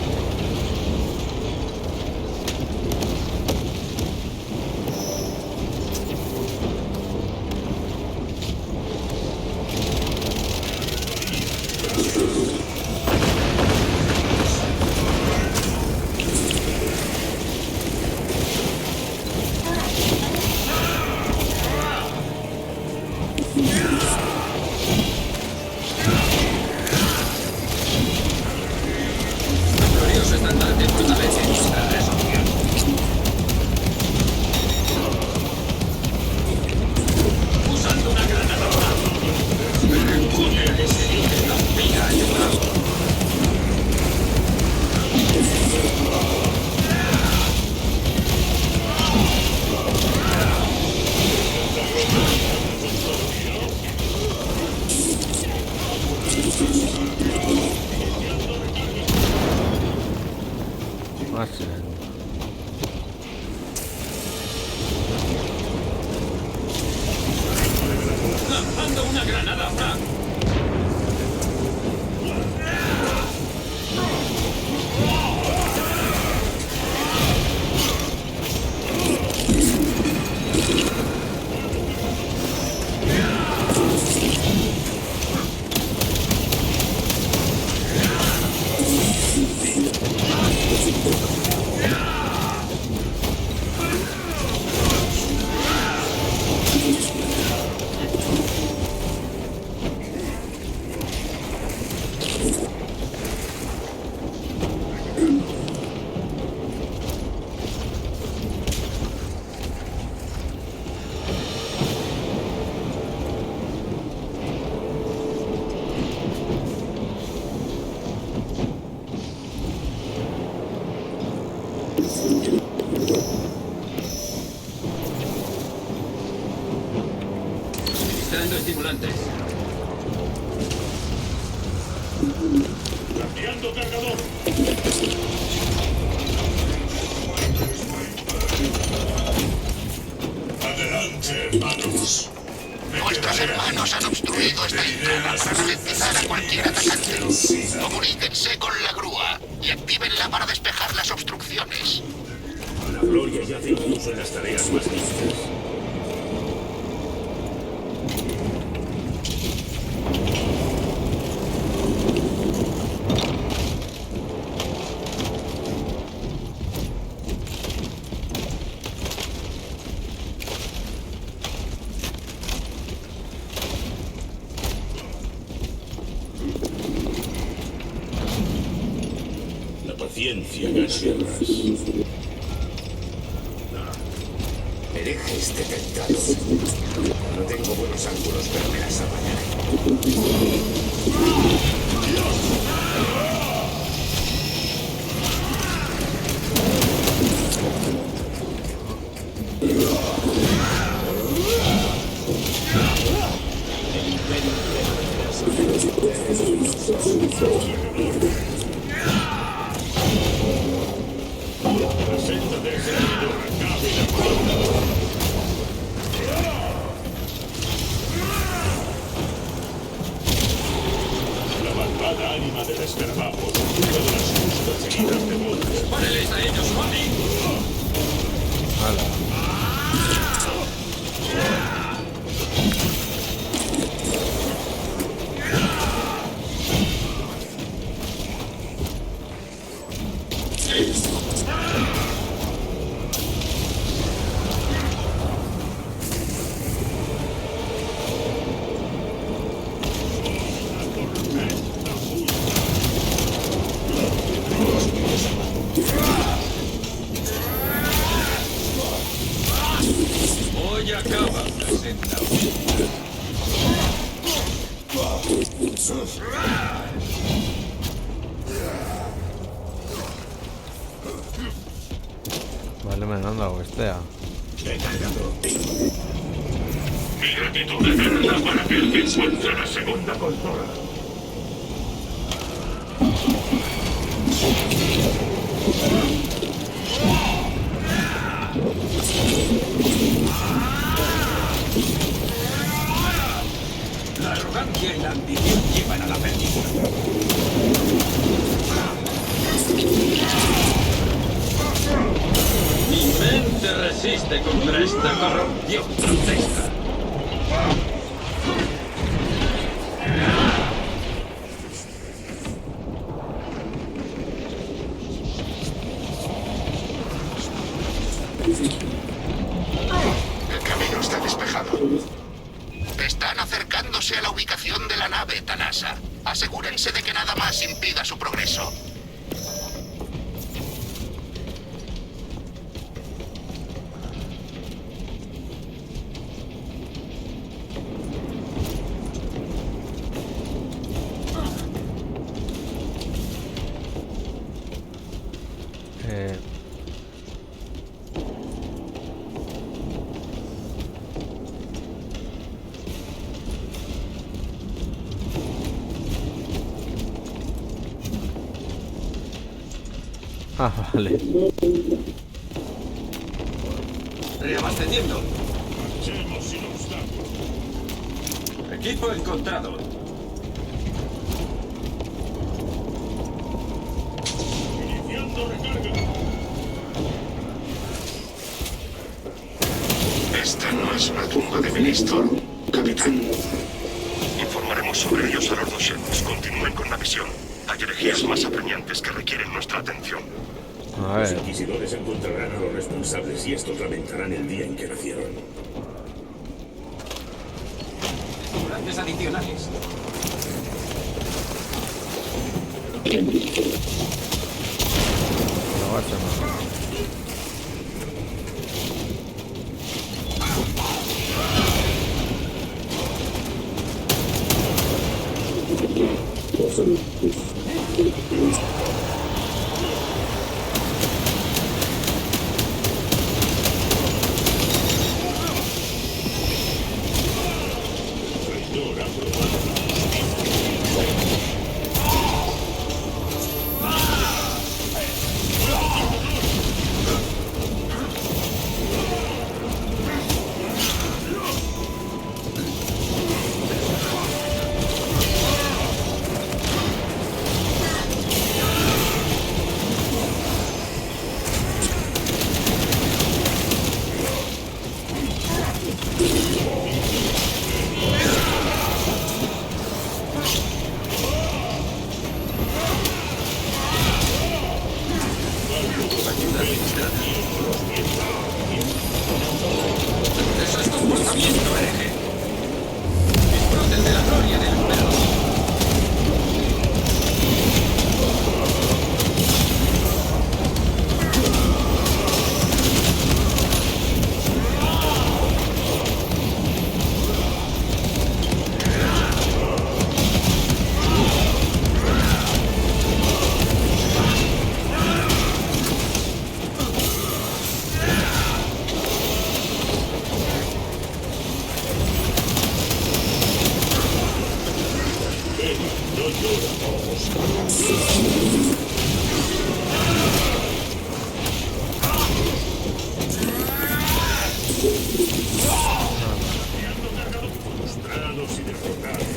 Glorioso estandarte fortalece nuestra resolución. Usando una granada roja. Joder, ese líder la pega de un lado. Más Lanzando una granada Frank. Suministrando estimulantes. Cambiando cargador. Adelante, hermanos. Nuestros hermanos han obstruido esta entrada para ralentizar a cualquier atacante. Comuníquense con la grúa y actívenla para despejar las obstrucciones. La gloria yace incluso en las tareas más limpias. La paciencia gana guerras. Herejes detectados. No tengo buenos ángulos, pero me las apañaré. La senda del servidor acabe la La malvada ánima del escarabajo, una de las justas heridas de Volker. ¡Páreles a ellos, Fanny! Hoy acaba la senda. Vale, me han dado este. Mi gratitud eterna para aquel que encuentre la segunda consola. La arrogancia y la ambición llevan a la pérdida. resiste contra esta corrupción grotesca. El camino está despejado. Están acercándose a la ubicación de la nave, Talasa. Asegúrense de que nada más impida su progreso. Ah, vale. Reabasteciendo. Marchemos sin obstáculos. Equipo encontrado. Iniciando recarga. Esta no es una tumba de Ministor, capitán. Informaremos sobre ellos a los Doshenos. Continúen con la misión. Hay herejías más apremiantes que requieren nuestra atención. A Los ver. inquisidores encontrarán a los responsables y estos lamentarán el día en que nacieron. Tripulantes adicionales. No, guacho, no. ¡Eso es comportamiento, hereje! ¡Disfruten de la gloria del emperador! Frustrados y derrotados.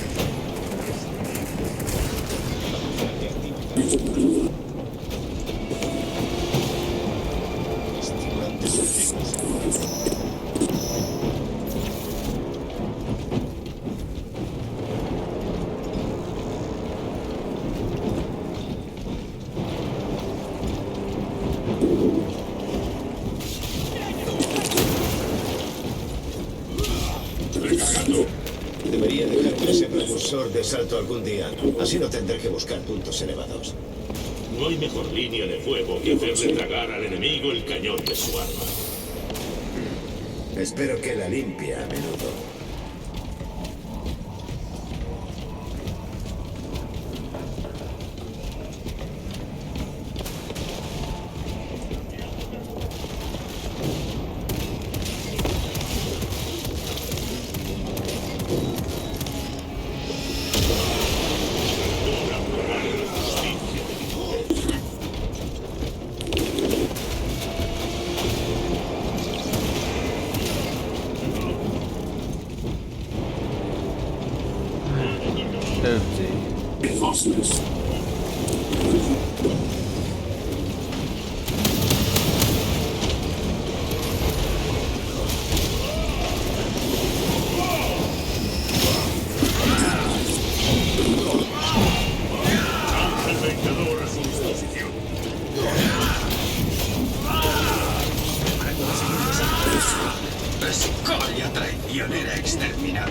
Recargando. Debería dejar ese propulsor de salto algún día. Así no tendré que buscar puntos elevados. No hay mejor línea de fuego que hacerle tragar al enemigo el cañón de su arma. Espero que la limpie a menudo. legionera exterminada.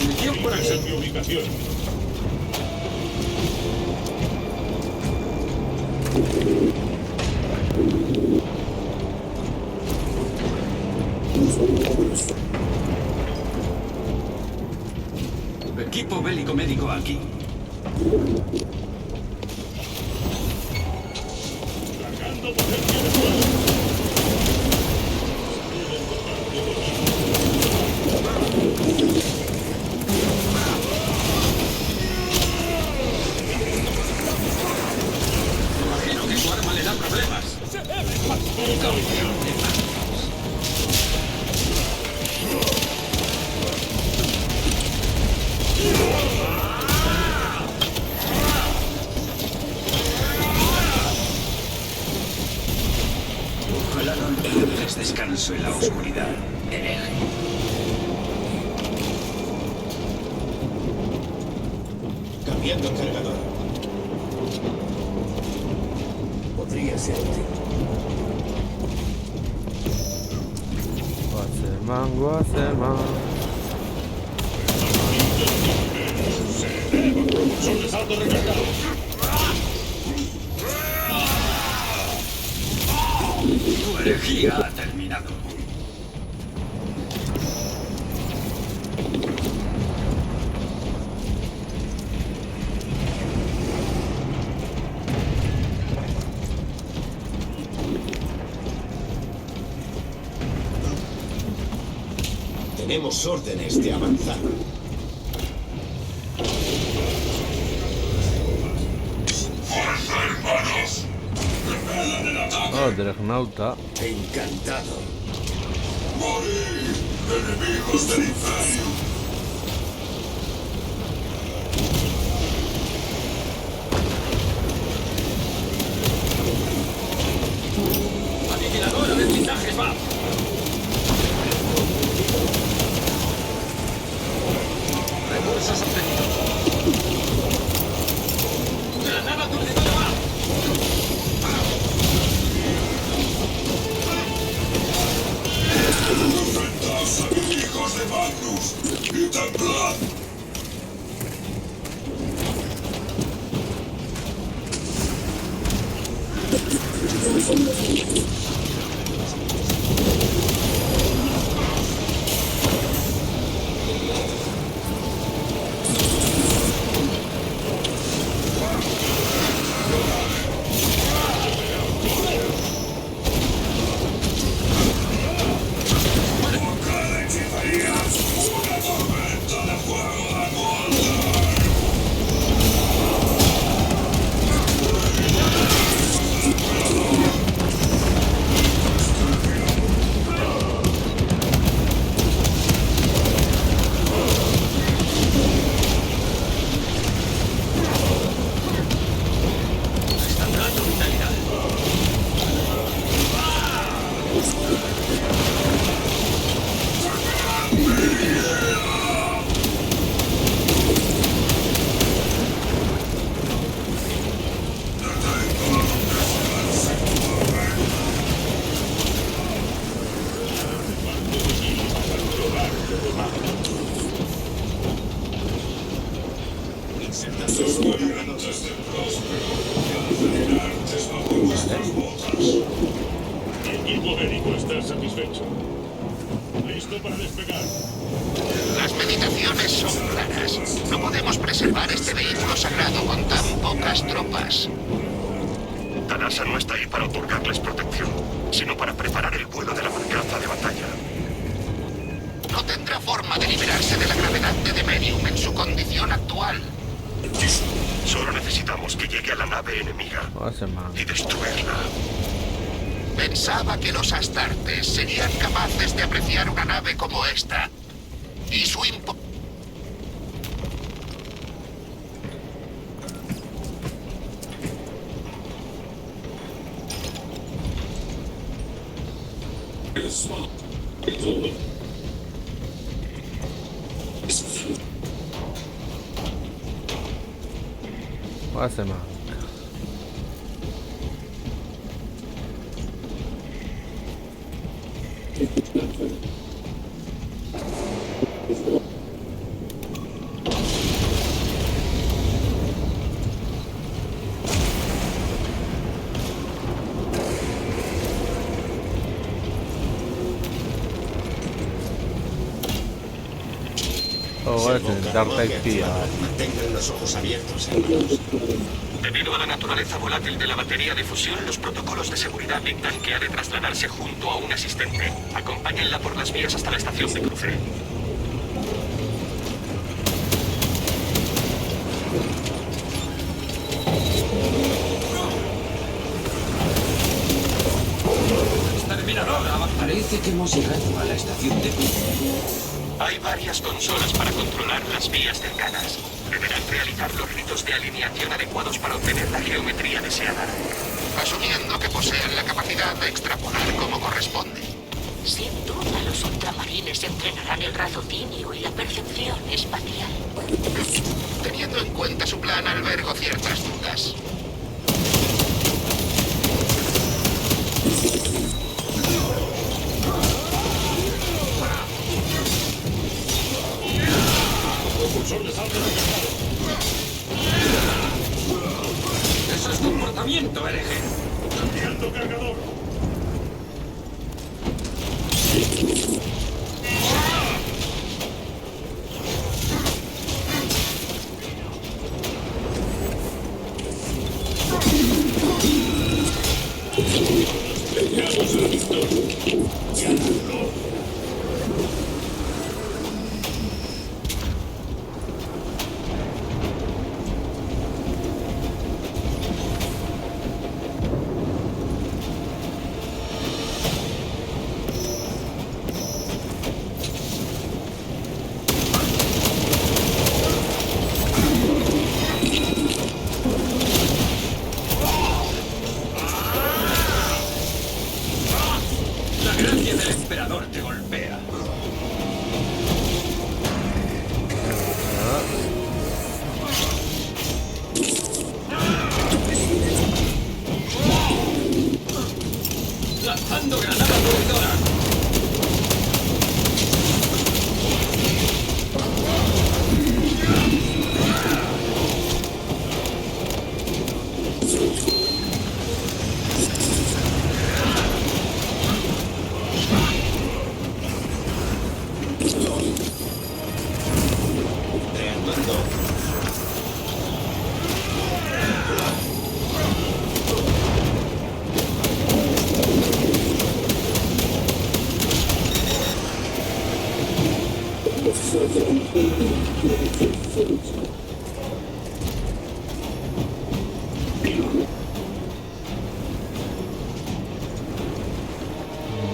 Munición por en mi ubicación. Equipo bélico médico aquí. Cargando potencia de fuego. Imagino que su arma le da problemas. Campeón de Magnus. Ojalá no olvides descanso en la oscuridad, hereje. Cambiando cargador. Podría ser útil. Guasemán. Sobresalto recargado. Tu herejía ha terminado. Tenemos órdenes de avanzar. ¡Fuerza, hermanos! ¡Repelen el ataque! Oh, Dregnauta. Encantado. ¡Morir! ¡Enemigos del Imperio! Aniquiladora de blindajes va. Recursos obtenidos. Granada aturdidora va. ¡Enfrentaos a mis hijos de Magnus! ¡Y temblad! ¡Por cada hechicería, una tormenta de fuego de muerte! Restaurando vitalidad. Los variantes del próspero hacen artes bajo nuestras botas. Mi equipo médico está satisfecho. Listo para despegar. Las meditaciones son claras. No podemos preservar este vehículo sagrado con tan pocas tropas. Tanasa no está ahí para otorgarles protección, sino para preparar el vuelo de la venganza de batalla. No tendrá forma de liberarse de la gravedad de Demerium en su condición actual. Solo necesitamos que llegue a la nave enemiga Guasemán. y destruirla. Pensaba que los Astartes serían capaces de apreciar una nave como esta. Y su Guasemán. Oh, es el Dark Type. Mantengan los ojos abiertos, hermanos. Debido a la naturaleza volátil de la batería de fusión, los protocolos de seguridad dictan que ha de trasladarse junto a un asistente. Acompáñenla por las vías hasta la estación de cruce. ¡Exterminador! Parece que hemos llegado a la estación de cruce. Hay varias consolas para controlar las vías cercanas. Deberán realizar los ritos de alineación adecuados para obtener la geometría deseada. Asumiendo que posean la capacidad de extrapolar como corresponde. Sin duda, los ultramarines entrenarán el raciocinio y la percepción espacial. Teniendo en cuenta su plan, albergo ciertas dudas. Propulsor de salto recargado. ¡Eso es comportamiento, hereje! Cambiando cargador. Llegamos a la victoria. Ganadlo. La gracia del emperador te golpea. Lanzando granada aturdidora.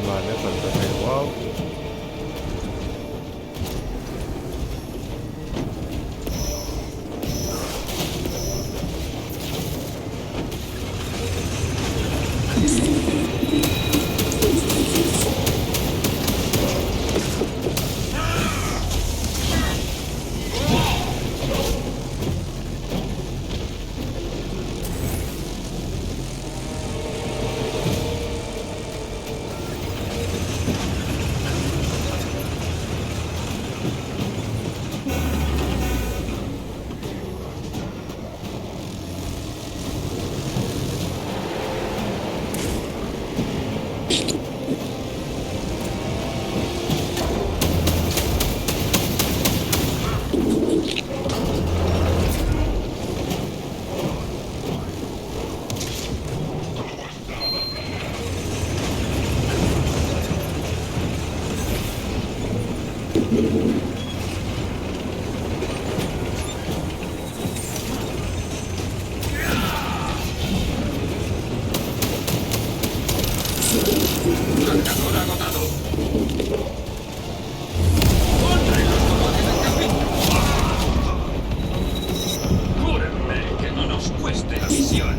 Vale, fantasma wow. Cargador agotado. ¡Honren los cojones del camino! ¡Cúrenme, que no nos cueste la misión!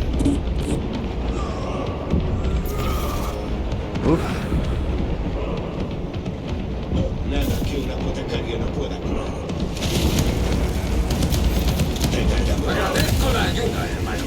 Uf, Nada que un apotecario no pueda curar. Agradezco la ayuda, hermano.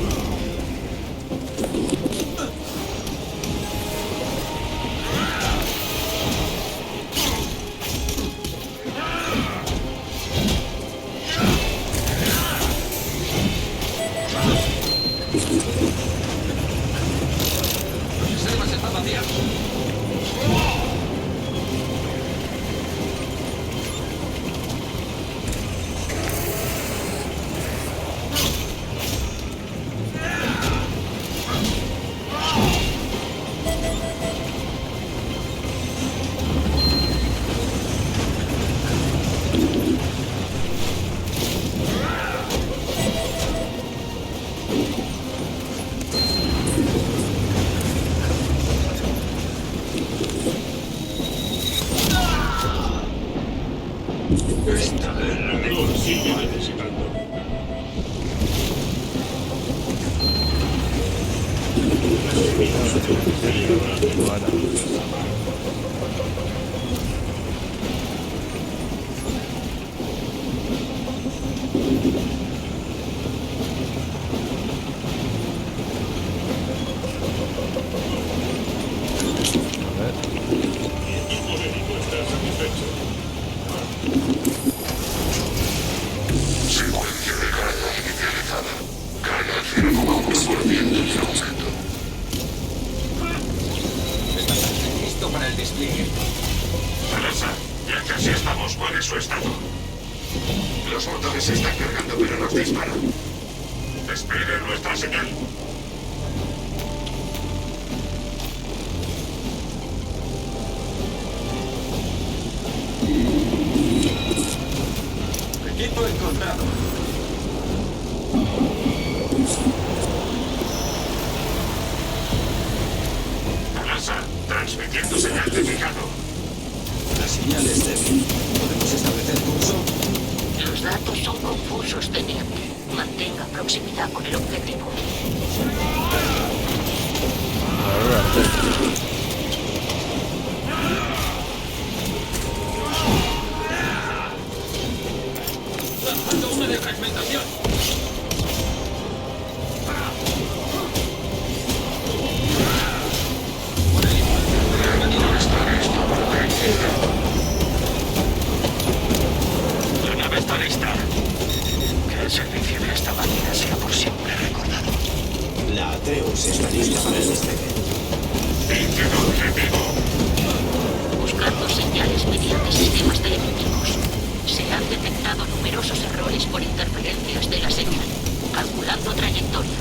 estoy necesitando. Mi equipo médico está satisfecho. Secuencia de carga inicializada. Carga al 0,1% del objeto. Está listo para el despliegue. Talasa, ya casi estamos. ¿Cuál es su estado? Los motores se están cargando, pero nos disparan. Despegue nuestra señal. Equipo encontrado. Talasa, transmitiendo señal de fijado. La señal es débil. ¿Podemos establecer curso? Los datos son confusos, teniente. Mantenga proximidad con el objetivo. ¡Lanzando una defragmentación! La nave está lista. Que el servicio de esta máquina sea por siempre recordado. La Atreus está lista para el despegue. Líquido objetivo. Buscando señales mediante sistemas telemétricos. Se han detectado numerosos errores por interferencias de la señal. Calculando trayectoria.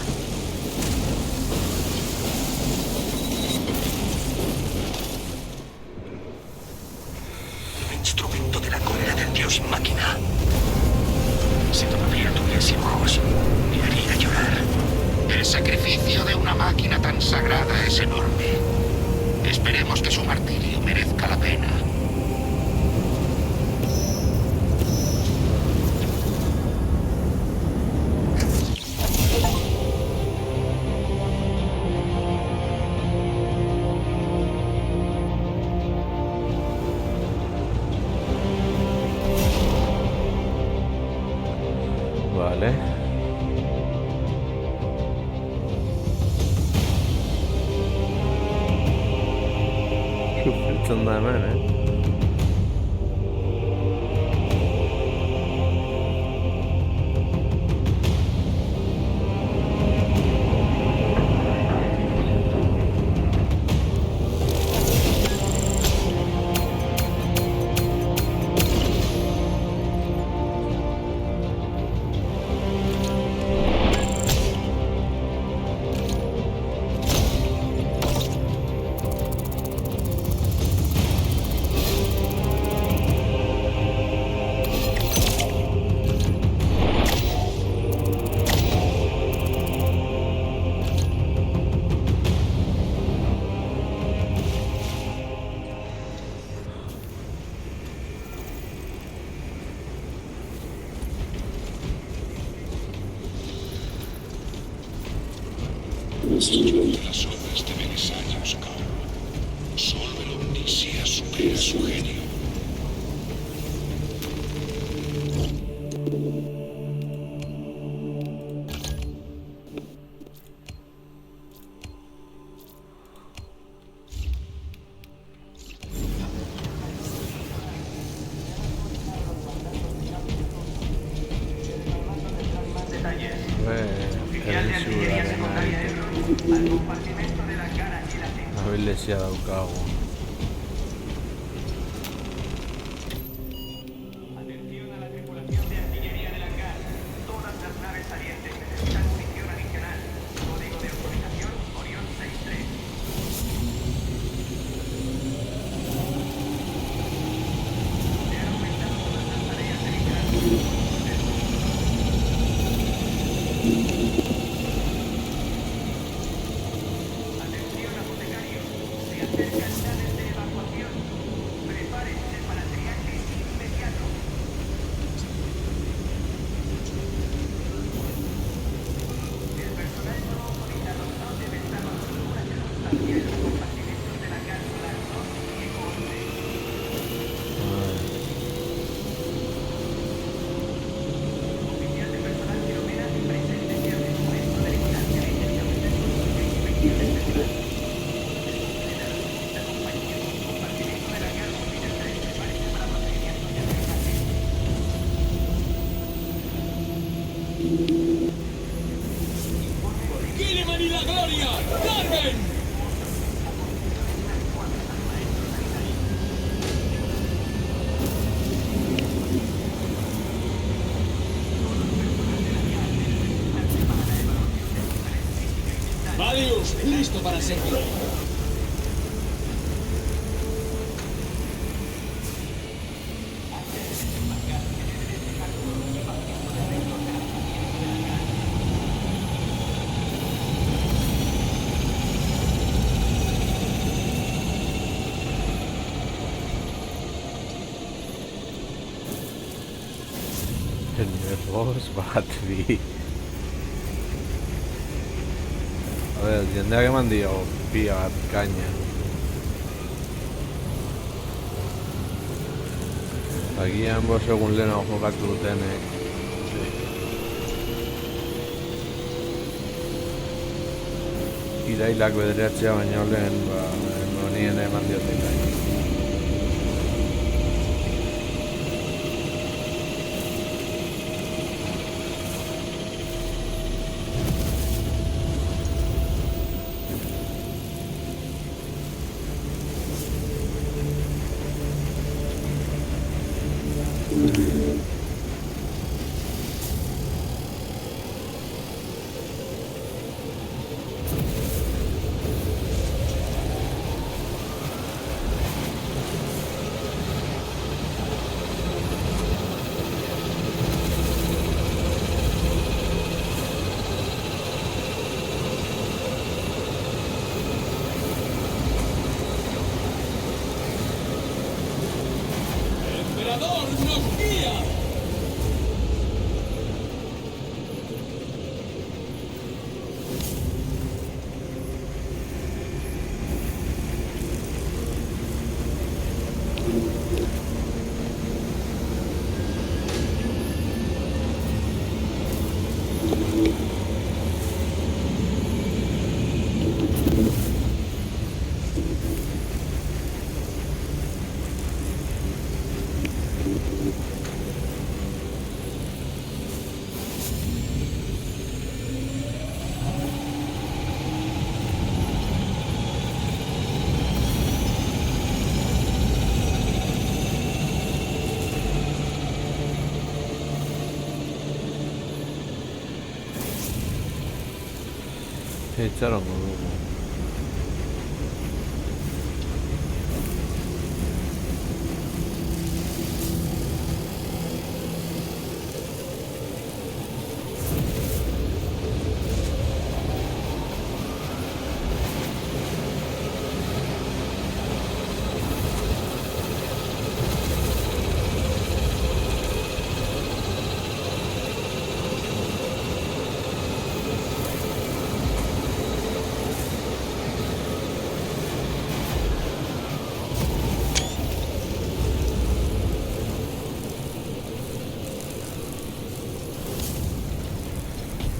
El instrumento de la cólera del dios máquina. Si todavía tuviese ojos, me haría llorar. El sacrificio de una máquina tan sagrada es enorme. Esperemos que su martirio merezca la pena. Vale. Şufritten hemen Las obras de Belisarius Carl. Solo el Omnisia supera su genio. Detalles. Oficial de artillería secundaria Ebro, al compartimento de la cara y la cinta. a verle si ha dado cago. Atención a la tripulación de artillería del hangar. Todas las naves salientes necesitan munición adicional. Código de autorización Orión 63. Se han aumentado todas las tareas de vigilancia. Atención, apotecario. Se acerca el ¡Gilliman y la Gloria! ¡Carguen! Valius, listo para seguir. El Nervos Battery. A ver, tendrá que m'han dit pia canya. Aquí ambos según Lena jokat dutenek. Irailak bederatxea baino lehen, nonien eman diotek gain. Echaron con humo.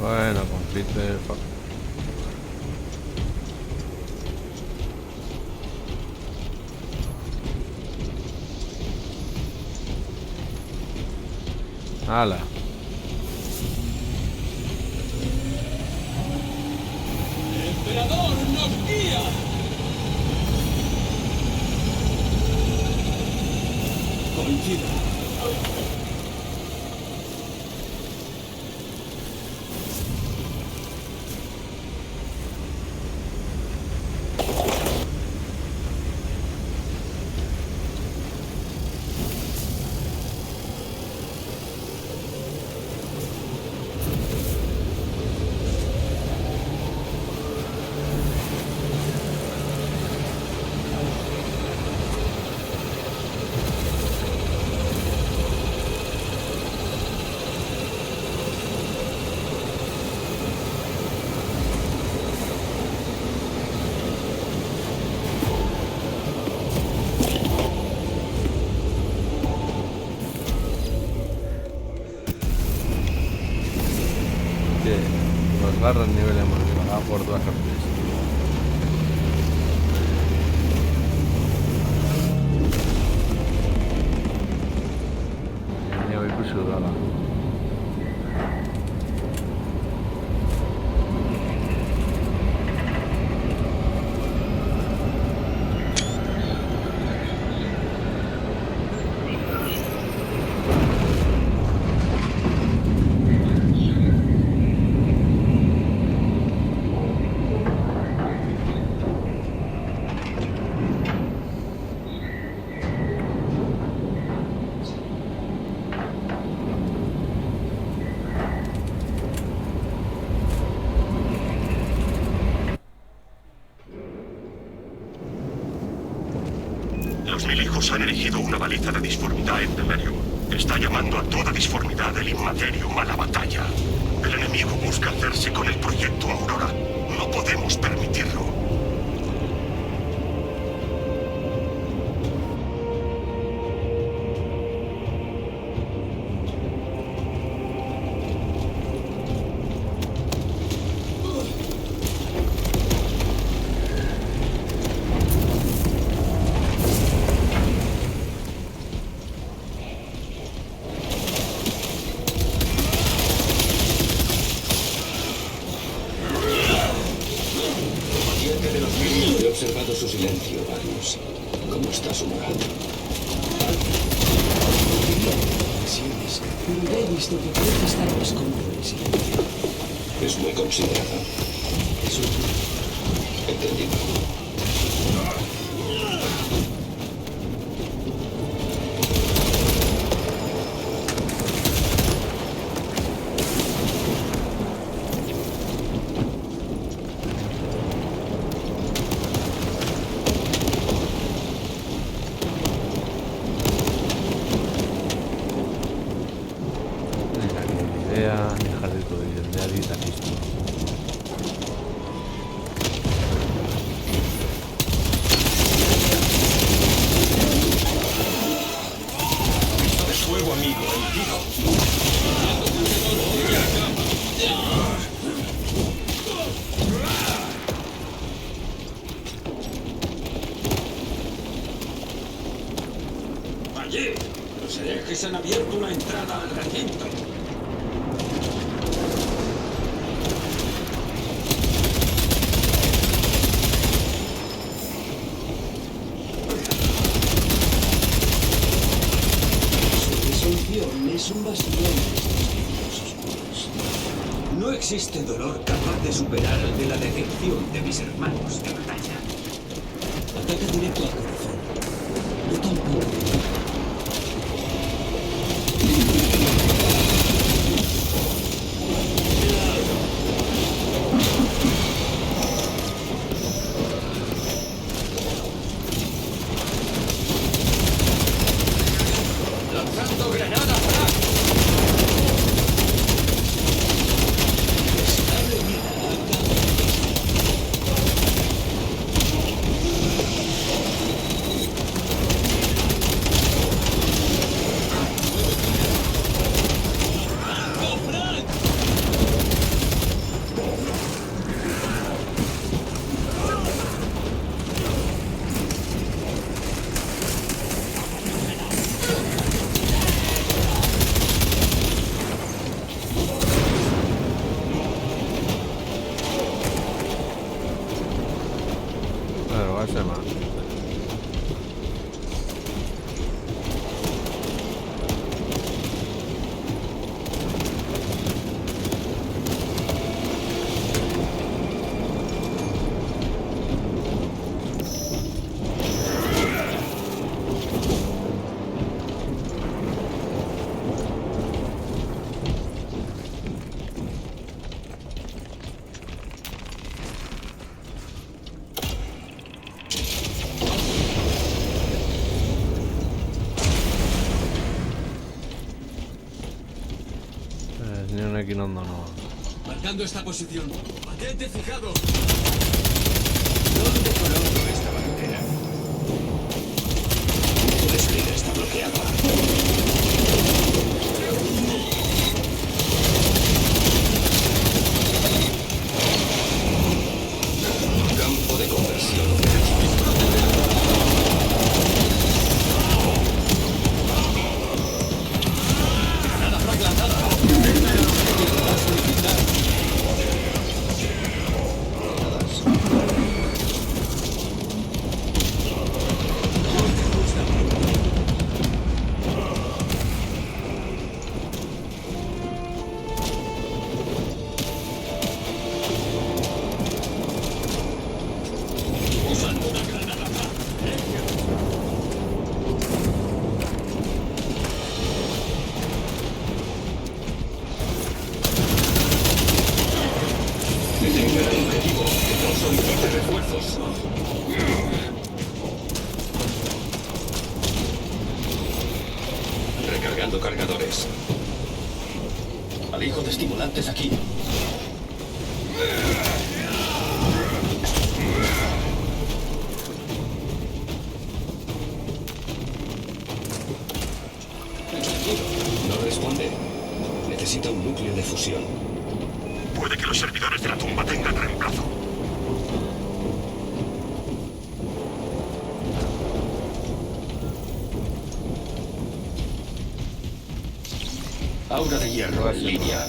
Bueno, compite. ¡Hala! ¡El emperador nos guía! Coincida. Los barras nivel hemos disparado por todas partes. Me voy por sudada. mil hijos han erigido una baliza de disformidad en Delirium. Está llamando a toda disformidad del Inmaterium a la batalla. El enemigo busca hacerse con el proyecto Aurora. No podemos permitirlo. He observado su silencio, Varius. ¿Cómo está su moral? Pero he visto que puede estar más cómodo en silencio. Es muy considerada. Eso es Entendido. Ejército de Legendary Taquisto. Visto de fuego, amigo, emitido. Allí, los herejes han abierto una entrada al recinto. es un bastión de estos cielos oscuros. No existe dolor capaz de superar el de la decepción de mis hermanos de batalla. Ataca directo al corazón. Yo tampoco. ¡Lanzando granada frag! Claro, va a ser más. Señor Equinondo no. Marcando esta posición. ¡Patente fijado! ¿Dónde coloco esta bandera? Tu despliegue está bloqueado. Campo de conversión. ¡Granada frag lanzada! Usando una granada frag. Detenga el objetivo. Que no solicite refuerzos. Cargando cargadores. Alijo de estimulantes aquí. No responde. Necesita un núcleo de fusión. Puede que los servidores de la tumba tengan reemplazo. Aura de hierro en línea.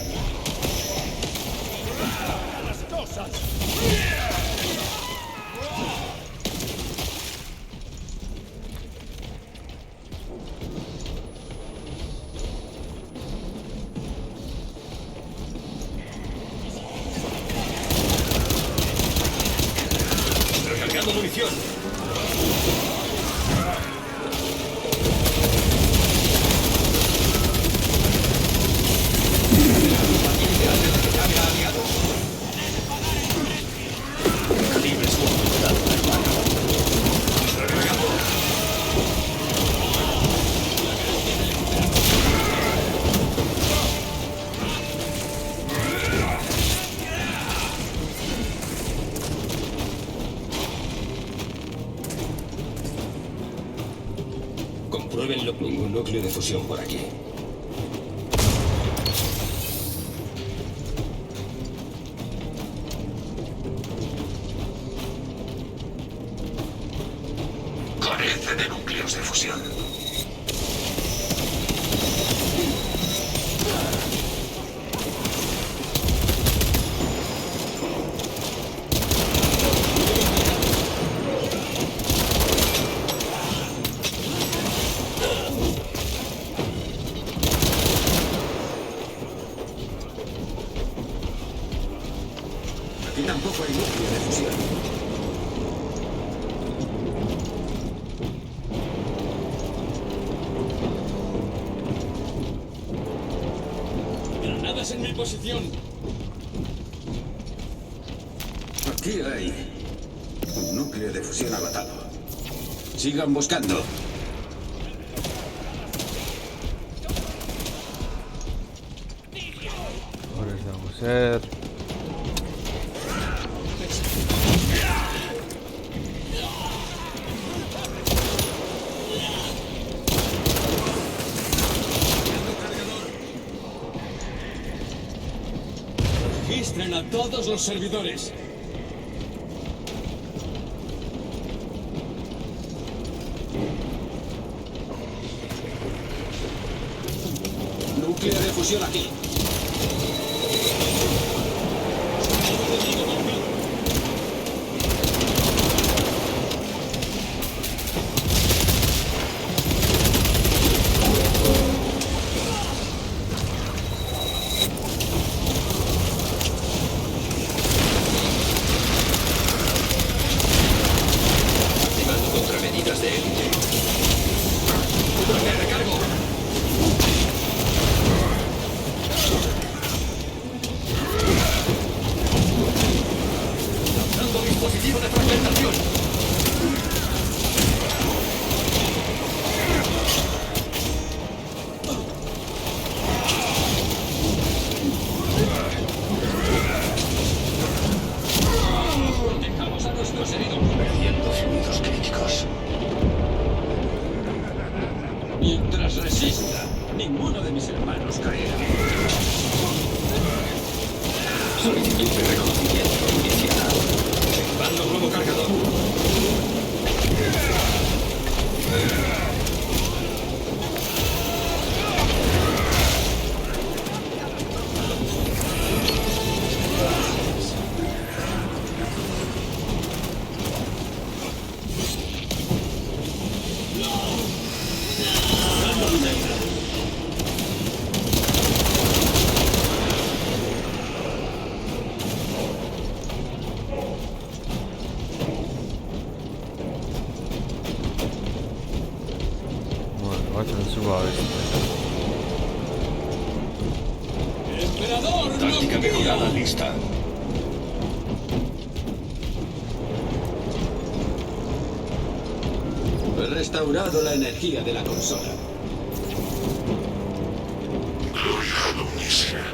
Recargando munición. Compruébenlo. Ningún núcleo de fusión por aquí. Carece de núcleos de fusión. Aquí tampoco hay núcleo de fusión. Granadas en mi posición. Aquí hay un núcleo de fusión agotado. Sigan buscando. Ahora vamos a ser. Registren a todos los servidores. Núcleo de fusión aquí. Activando contramedidas de élite. ¡Recargo! Lanzando dispositivo de fragmentación. Dejamos a nuestros heridos. Perdiendo fluidos críticos. Mientras resista, ninguno de mis hermanos caerá. Solicitud de reconocimiento iniciada. Activando globo cargador. Bueno, faccio un subo a este. ¡Emperador! Táctica no mejorada lista. He restaurado la energía de la consola. Gloria Omnisia.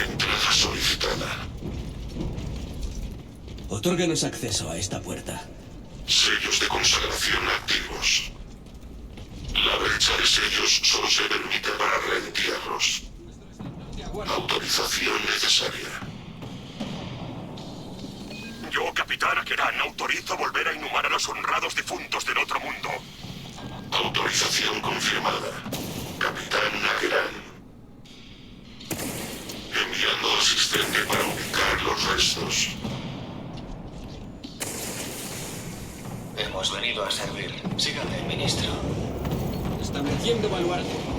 Entrada solicitada. Otórganos acceso a esta puerta. Sellos de consagración activos. La brecha de sellos solo se permite para reentierros. Autorización necesaria. Yo, Capitán Akeran, autorizo volver a inhumar a los honrados difuntos del otro mundo. Autorización confirmada. Capitán Akeran. Enviando asistente para ubicar los restos. Hemos venido a servir. Síganme, ministro. Estableciendo baluarte.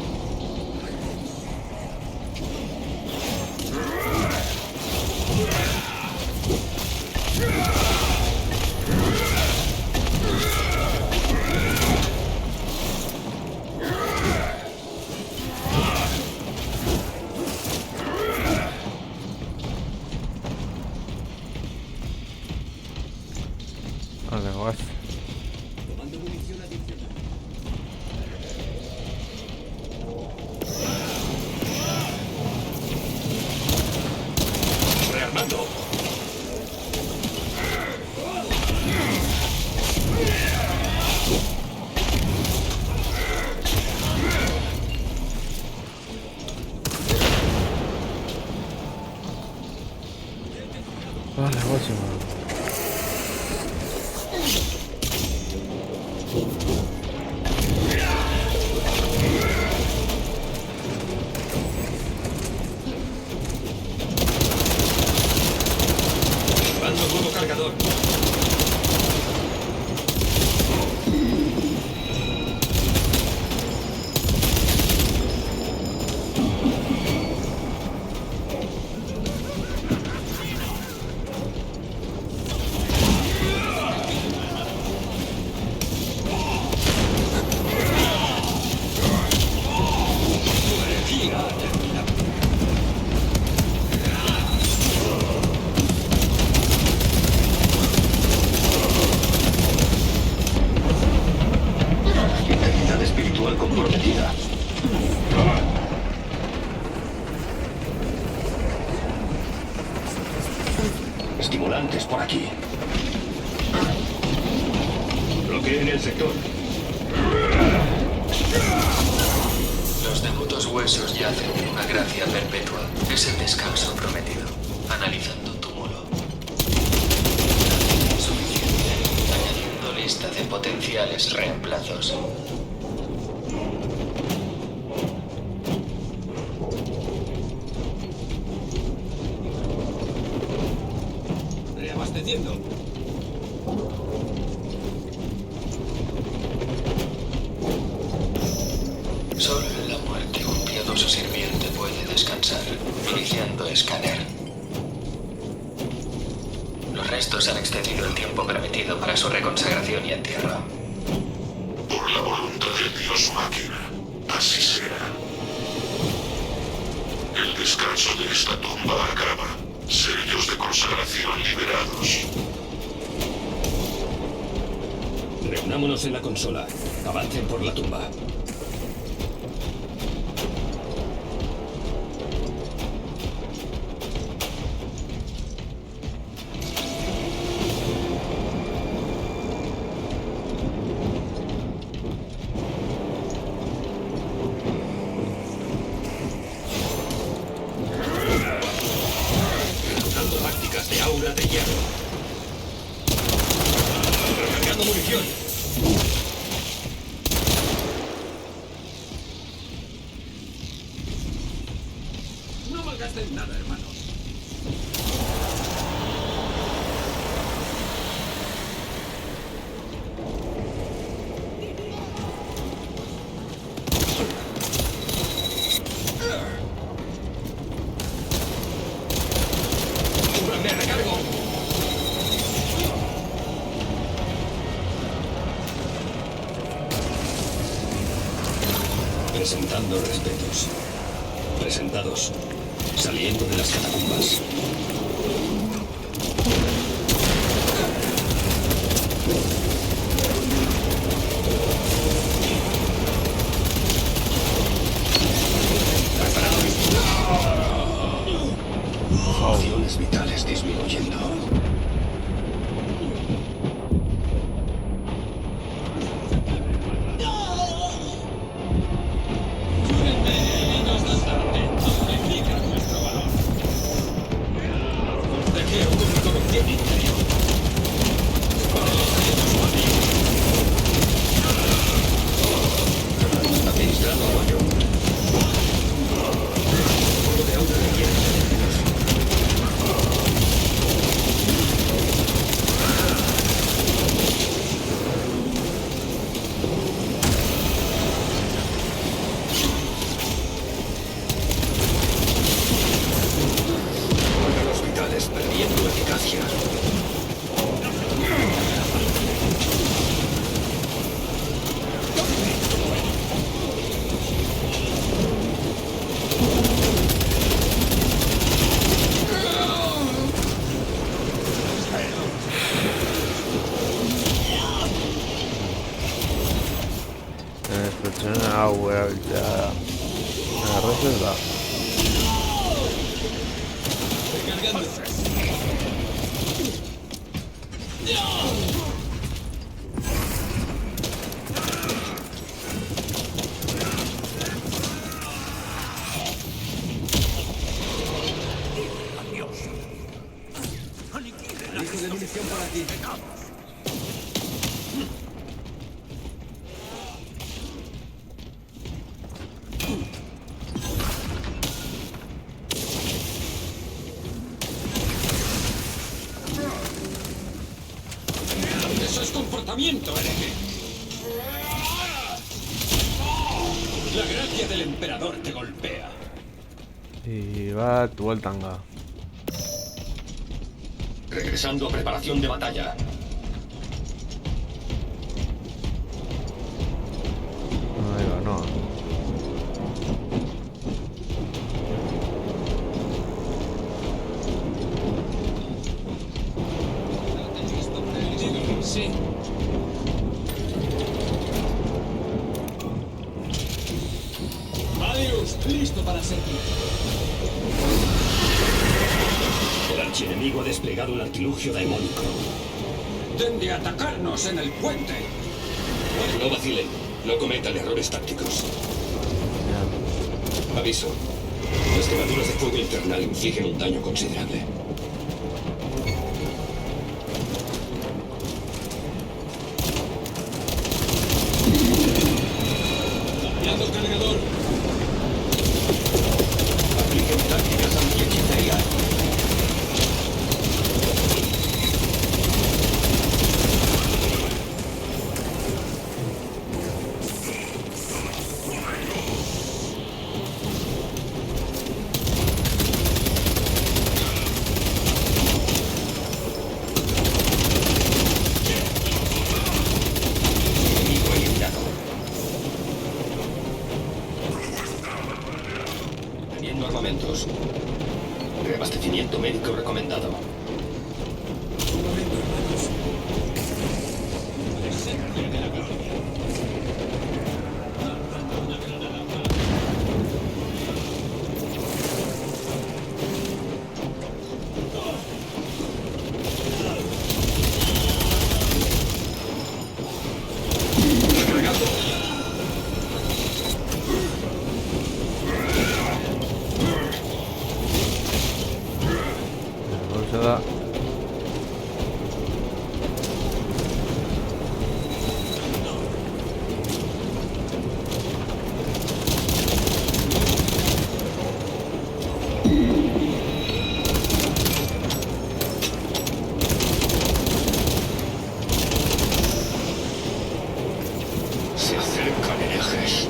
Vale, guay. Tomando munición adicional. Rearmando. Vale, guay. Activando nuevo cargador. Integridad espiritual comprometida. Estimulantes por aquí. Bloqueen el sector. Los devotos huesos yacen en una gracia perpetua. Es el descanso prometido. Analizando túmulo. Suficiente. Añadiendo lista de potenciales reemplazos. Reabasteciendo. Solo en la muerte un piadoso sirviente puede descansar. Iniciando escáner. Los restos han excedido el tiempo permitido para su reconsagración y entierro. Por la voluntad del dios máquina. Así será. El descanso de esta tumba acaba. Sellos de consagración liberados. Reunámonos en la consola. Avancen por la tumba. Ejecutando tácticas de aura de hierro. Recargando munición. No malgasten nada, hermanos. ¡Me recargo! Presentando respetos. Presentados. Saliendo de las catacumbas. Signos vitales disminuyendo. Agua ya reserva. Listo de munición por aquí. ¡Eso es comportamiento, hereje! La gracia del emperador te golpea. Y va tu el tanga. Regresando a preparación de batalla. Ahí va, no. Sí. Marius, listo para servir. El archienemigo ha desplegado un artilugio daemónico. Tende a atacarnos en el puente. No vacilen, no cometan errores tácticos. Aviso, las quemaduras de fuego infernal infligen un daño considerable. Cambiando cargador. Apliquen tácticas anti-hechicería. Armamentos. Reabastecimiento médico recomendado. Nada. Se acercan herejes.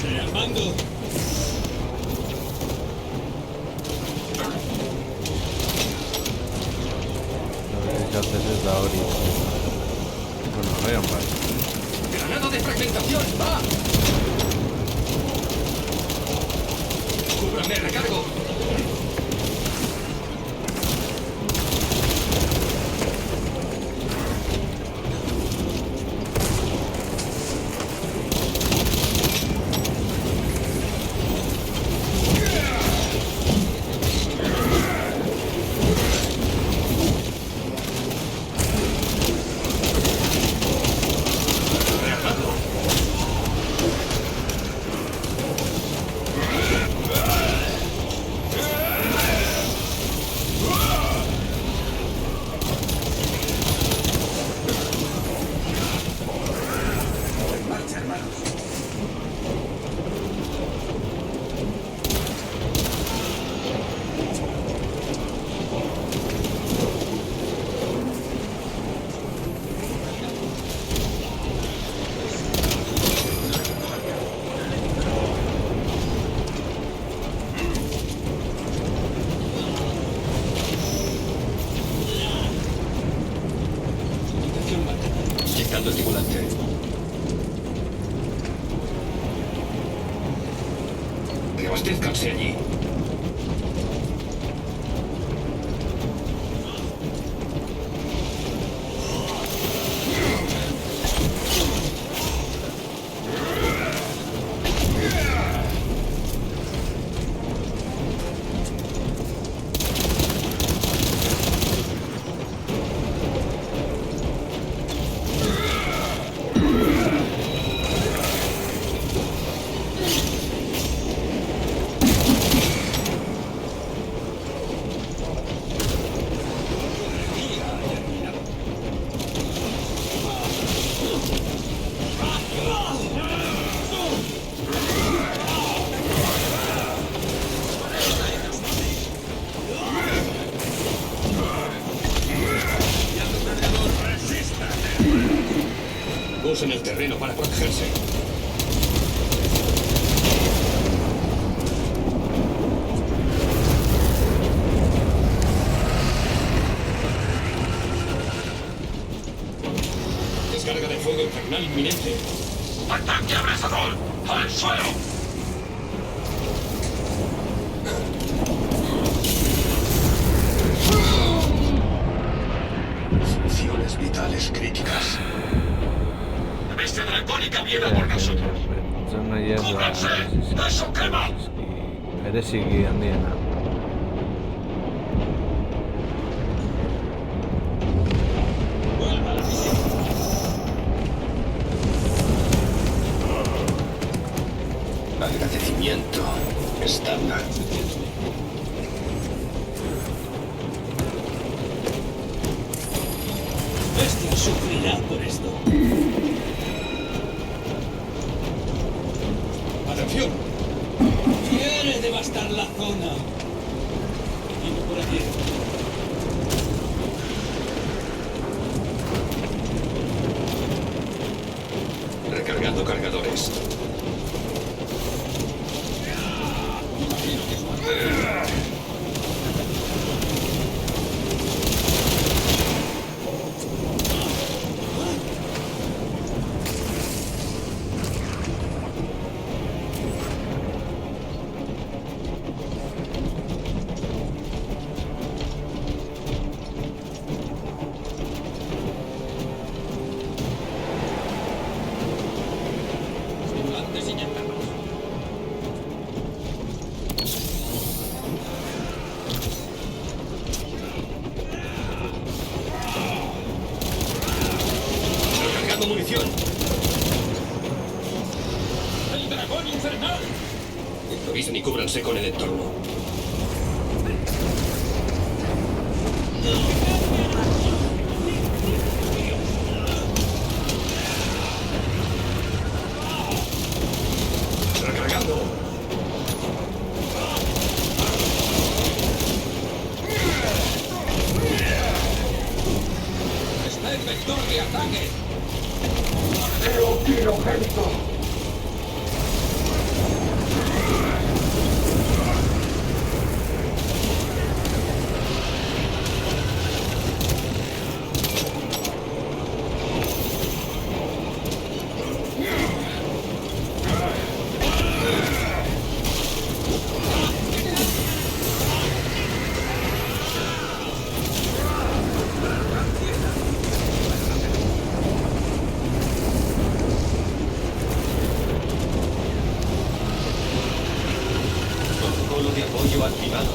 Rearmando. ¿Qué haces es la Ori? Bueno, vean más. ¡Granada de fragmentación! ¡Va! ¡Cúbrame, recargo! Detectando estimulante. Reabastézcanse allí. Usen el terreno para protegerse. Descarga de fuego infernal inminente. ¡Ataque abrasador! ¡Al suelo! Funciones vitales críticas. Bestia dracónica viene por nosotros. ¡Cúbranse! ¡Eso quema! Bereziki handiena. Agradecimiento estándar. Bestia sufrirá por esto. ¡Atención! Quiere devastar la zona. Viene por aquí. Recargando cargadores. Estimulantes inyectados. Recargando munición. ¡El dragón infernal! Improvisen y cúbranse con el entorno. Recargando. ¡Está el vector de ataque! Protocolo de apoyo activado.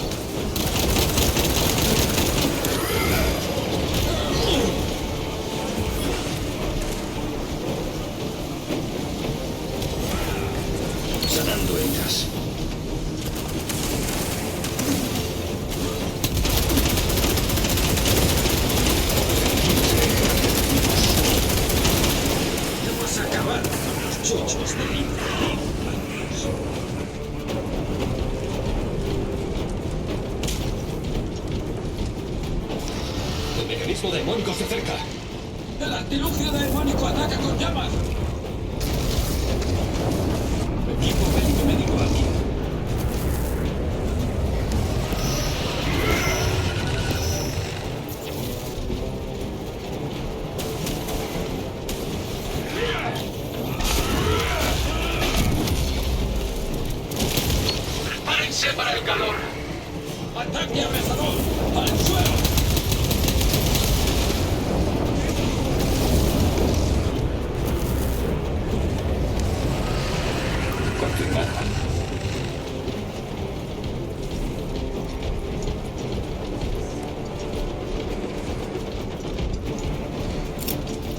Sanando heridas. Vamos a acabar con los chuchos de Link. El mecanismo demónico se acerca. ¡El artilugio demónico ataca con llamas! Equipo médico aquí. valor. ¡Ataque abrazador! ¡Al suelo! Confirmada.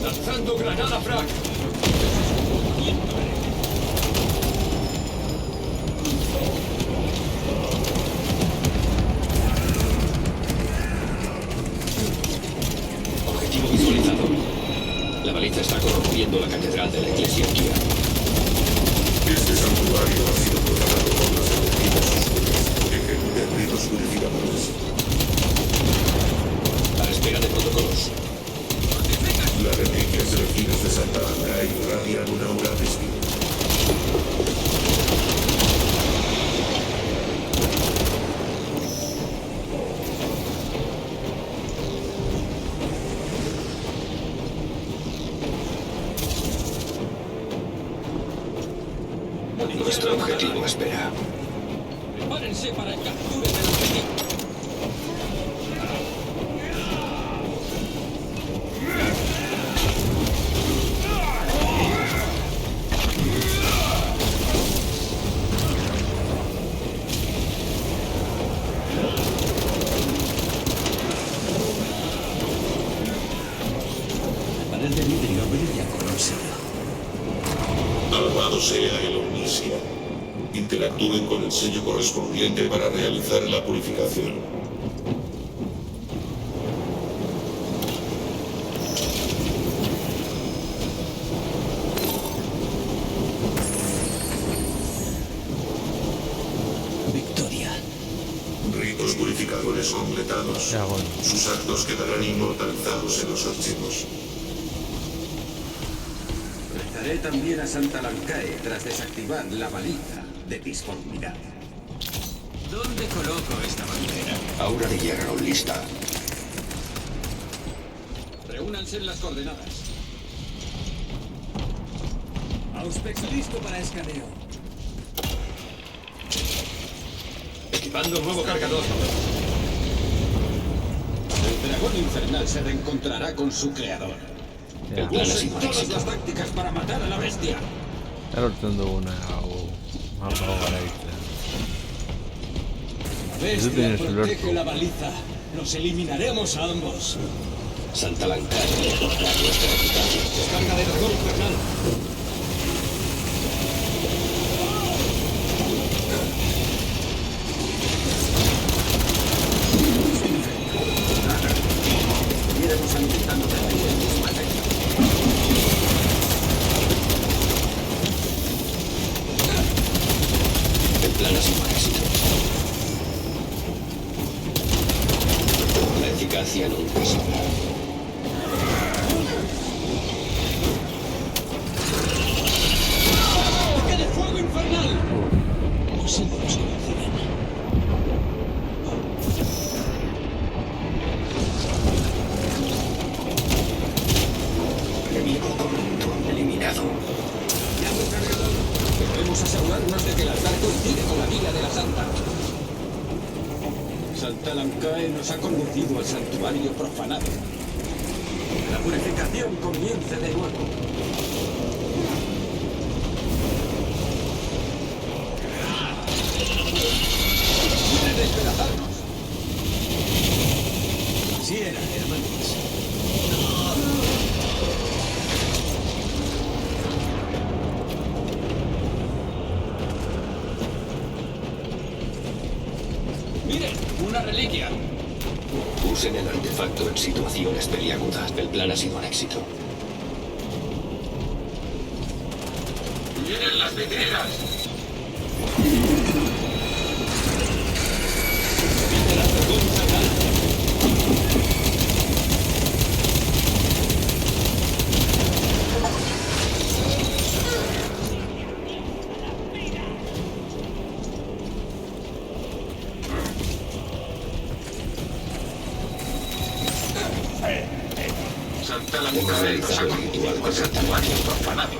¡Lanzando granada frag! Objetivo visualizado. La baliza está corrompiendo la catedral de la iglesia Kia. Este santuario ha sido profanado por las energías oscuras. Ejecuten ritos purificadores. A la espera de protocolos. Las reliquias elegidas de Santa Ana irradian una aura de espíritu. Nuestro objetivo espera. ¡Prepárense para el capture del objetivo! El panel de vidrio brilla colosal. Alabado sea el Omnisia. Interactúen con el sello correspondiente para realizar la purificación. Victoria. Ritos purificadores completados. Ya, bueno. Sus actos quedarán inmortalizados en los archivos. Rezaré también a Santa Lancae tras desactivar la baliza de disformidad. ¿Dónde coloco esta bandera? Aura de hierro lista. Reúnanse en las coordenadas. Auspex listo para escaneo. Equipando nuevo cargador. El dragón infernal se reencontrará con su creador. Ya. Usen todas las tácticas para matar a la bestia. Erortzen duguna hau garaitza. La bestia tienes el protege orco. la baliza. Los eliminaremos a ambos. Santa Lancae otorga nuestra reputación. Descarga de dragón infernal. Iremos alimentando también el mismo efecto. El plan ha sido un éxito. La eficacia nunca sobra. ¡Ataque de fuego infernal! Los símbolos coinciden. Enemigo corrupto eliminado. Debemos asegurarnos de que el altar coincide con la guía de la Santa. Santa Lancae nos ha conducido al santuario profanado. La purificación comience de nuevo. ¡Quiere despedazarnos! Así era, hermanos. ¡Miren! ¡Una reliquia! Usen el artefacto en situaciones peliagudas. El plan ha sido un éxito. ¡Miren las vidrieras! Santa Lancae nos ha conducido al santuario profanado.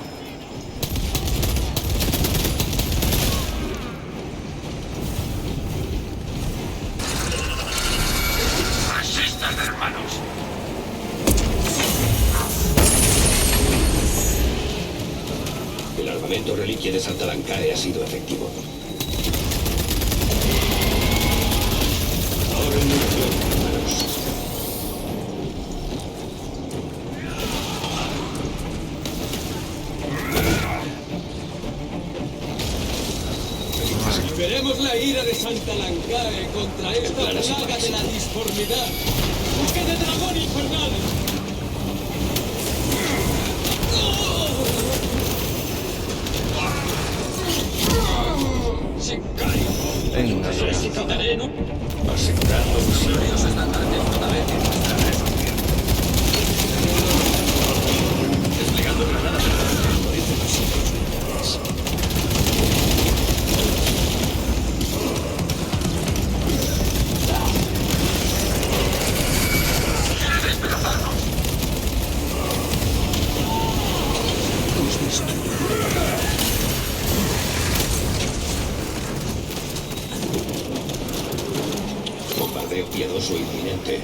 hermanos. El armamento reliquia de Santa Lancae ha sido efectivo. Ahora en munición, hermanos. Veremos la ira de Santa Lancae contra esta plaga de la disformidad. ¡Buque de dragón infernal! ¡Se cae! Venga. Resucitaré, ¿no? Asegurando los gloriosos estandartes toda vez en nuestra resurrección. Desplegando granadas de la morirse los sitios militares. Bombardeo piadoso inminente.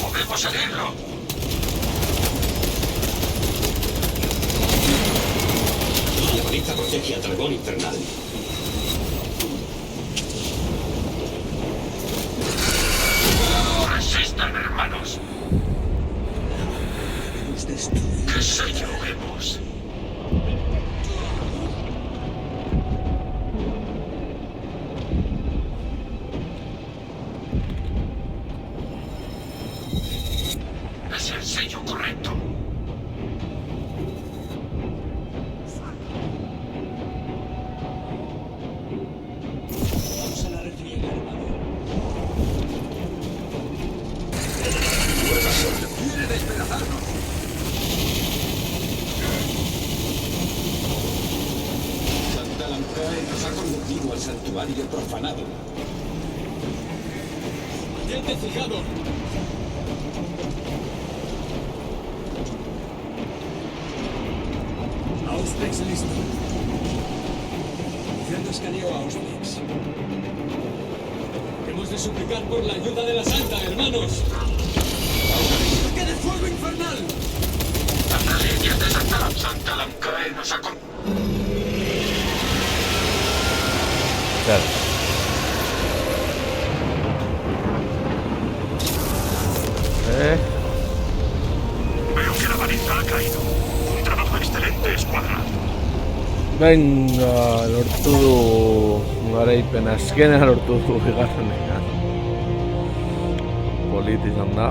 ¡Podemos seguirlo! La baliza protege al dragón infernal. ¡Resistan, hermanos! ¿Qué sello vemos? Es el sello correcto. Vamos a la refriega, hermano. ¡Quiere despedazarnos! Santa Lancae nos ha conducido al santuario profanado. ¡Diente fijado! Auspex listo. Iniciando escaneo a Auspex. Hemos de suplicar por la ayuda de la Santa, hermanos. ¡Ataque de fuego infernal! Las reliquias de Santa Lancae nos ha Claro. Veo que la baliza ha caído. Un trabajo excelente, escuadra. Venga, lortu garaipen azkena lortu du bigarrenean. Polit izan da.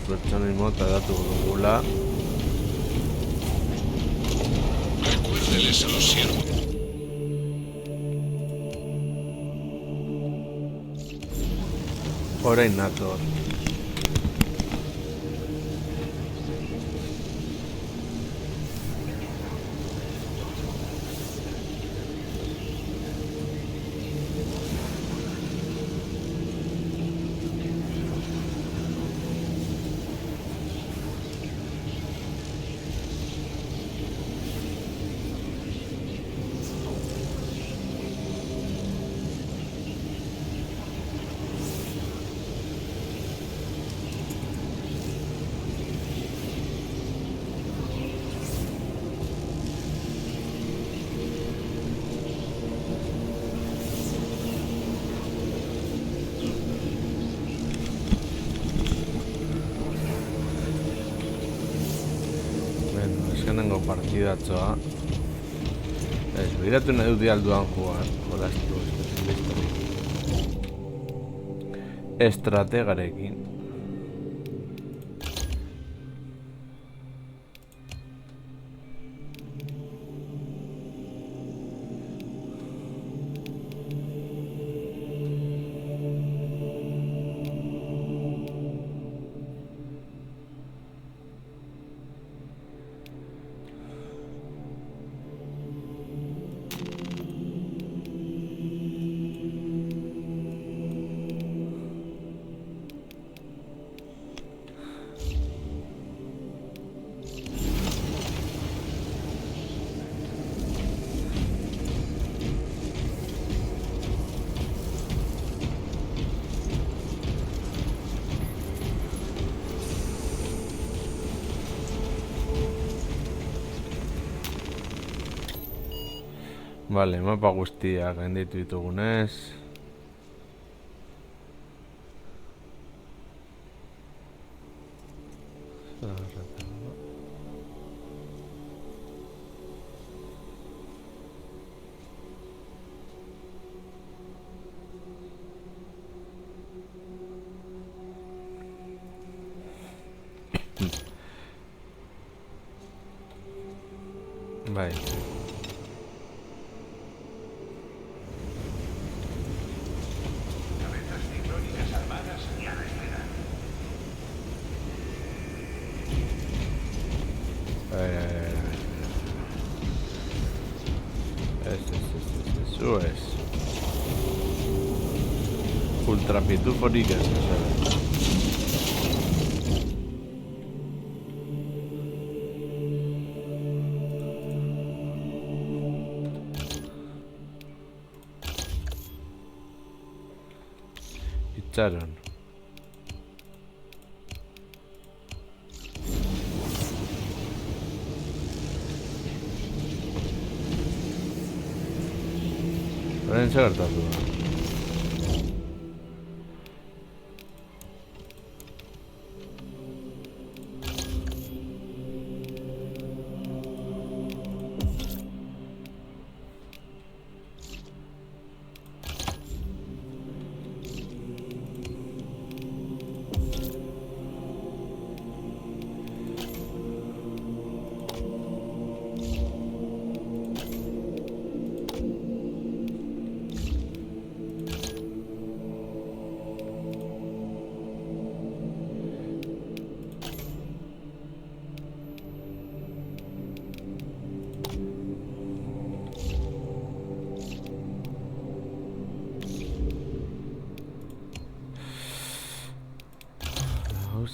Pertsonei mota datu dugula. Recuérdeles a los siervos. Orain nator. azkenengo partidatzoa. Ez, begiratu nahi dut alduan juan, jolastu estrategarekin. Vale, mapa guztiak gainditu ditugunez. Bai. Eso es. Ultra pitufóricas, ¿sabes? Echaron. Orain zer gertatu da.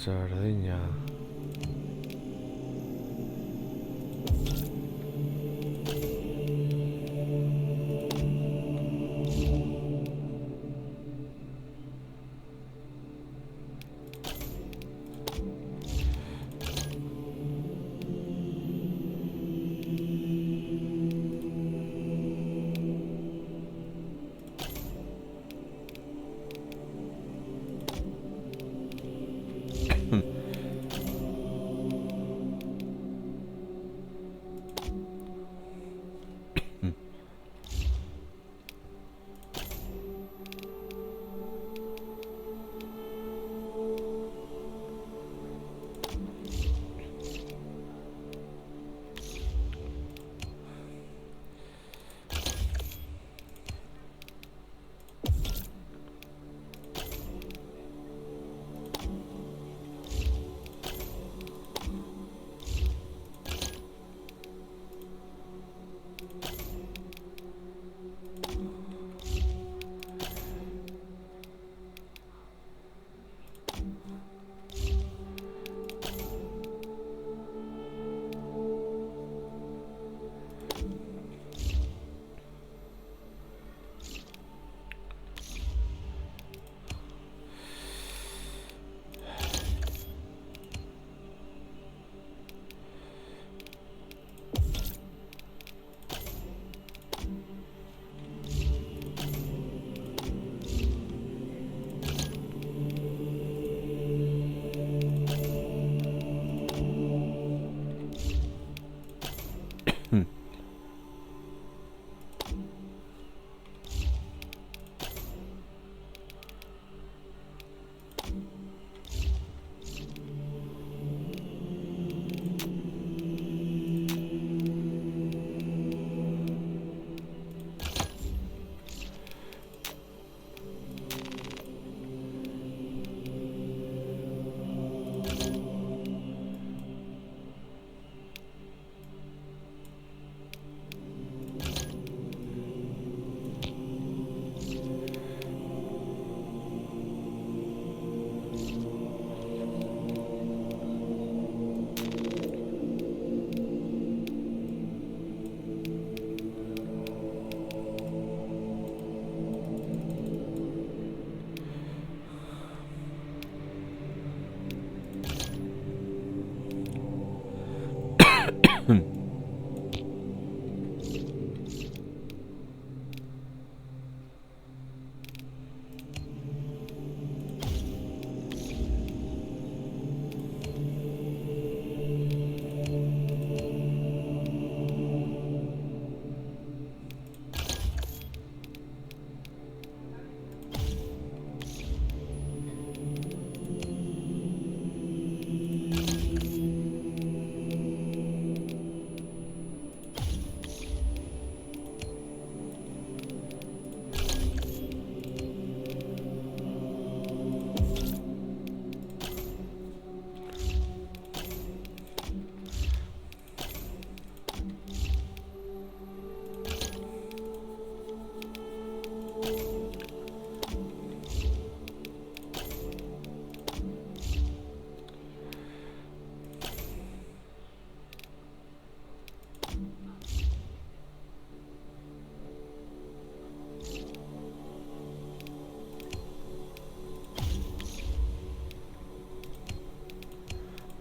Sardiña.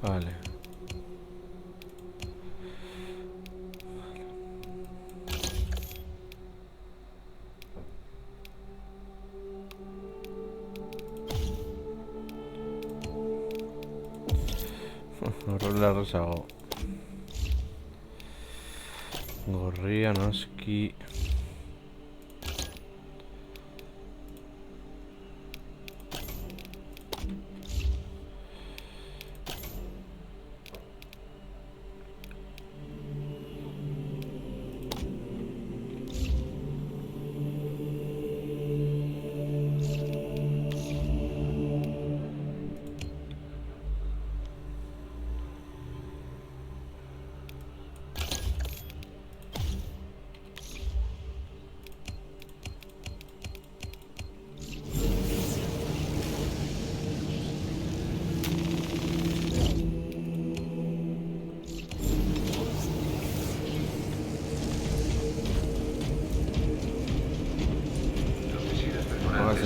Vale. Rola Rosago. Gorria, Noski.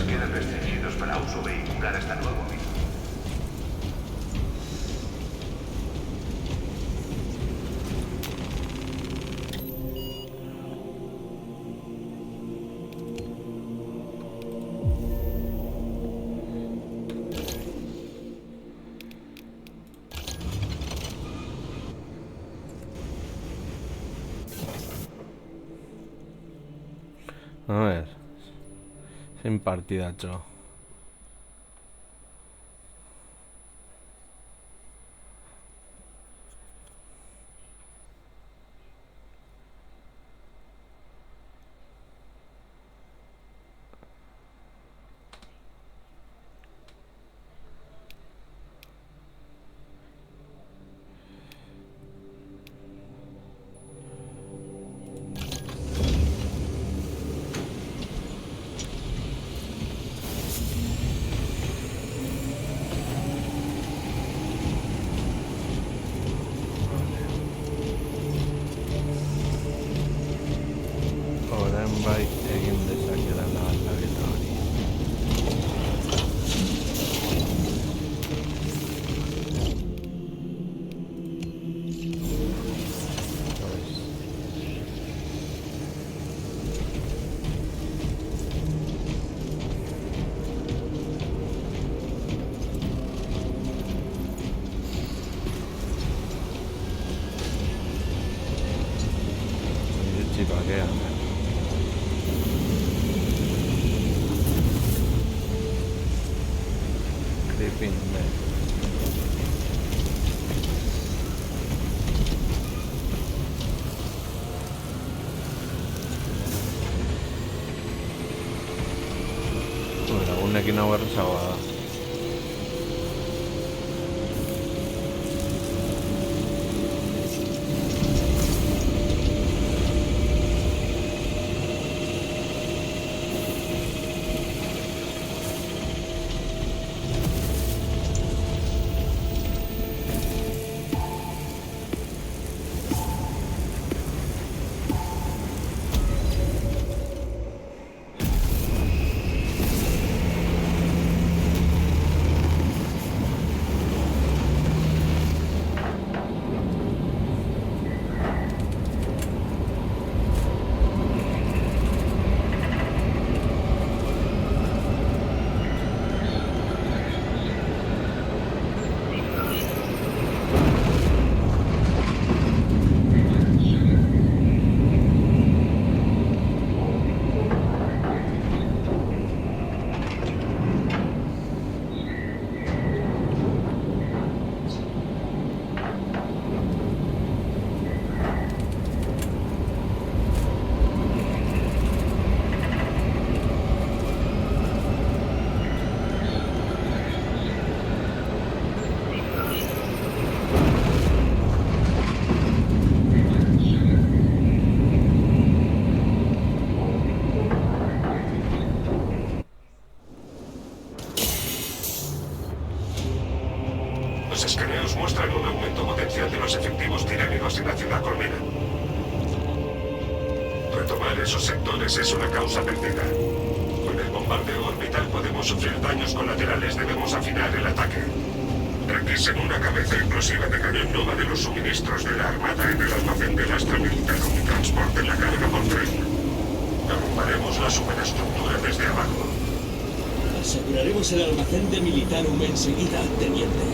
Quedan restringidos para uso vehicular hasta nuevo aviso. A ver. Sin partidacho. Bai, egin dezakela aldaketa hori. quedan. Creeping Dead. Bueno, lagunekin hau errezagoa da. Los escaneos muestran un aumento potencial de los efectivos tiránicos en la ciudad colmena. Retomar esos sectores es una causa perdida. Con el bombardeo orbital podemos sufrir daños colaterales. Debemos afinar el ataque. Requisen una cabeza explosiva de cañón Nova de los suministros de la Armada en el almacén de Astra Militar y transporten la carga por tren. Derrumbaremos la superestructura desde abajo. Aseguraremos el almacén de Militarum enseguida, teniente.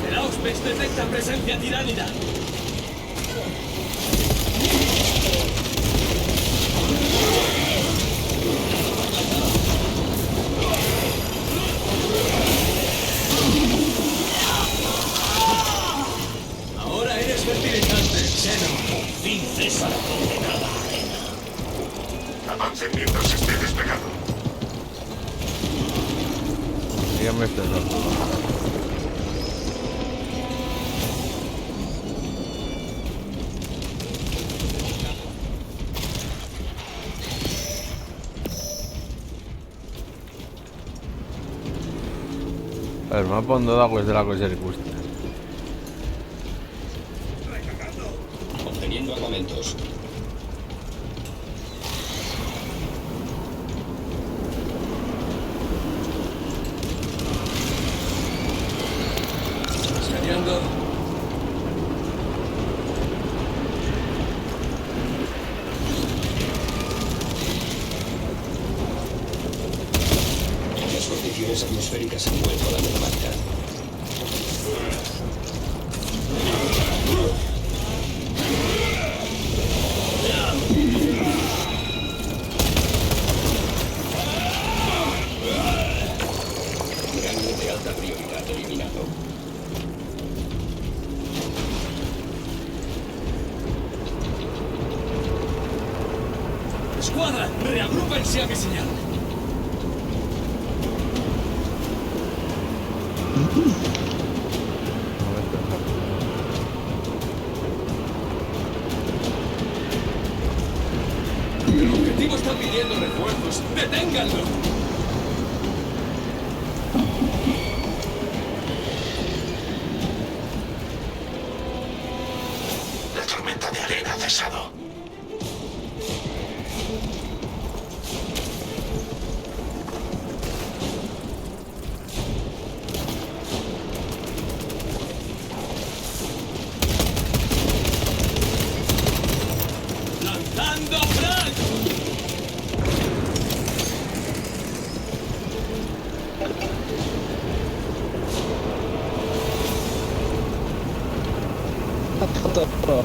El Auspex detecta presencia tiránida. Ahora eres fertilizante, Xeno. Fin cesa la condenada arena. Avancen mientras esté despegado. Dígame este dato. A ver, mapa ondo dago ez delako ezer ikusten. Obteniendo armamentos. Escaneando. Las condiciones atmosféricas han vuelto a la normalidad. Rango de alta prioridad eliminado. ¡Escuadra! ¡Reagrúpense a mi señal! El objetivo está pidiendo refuerzos. ¡Deténganlo! La tormenta de arena ha cesado. ¡Lanzando Frank! Todo.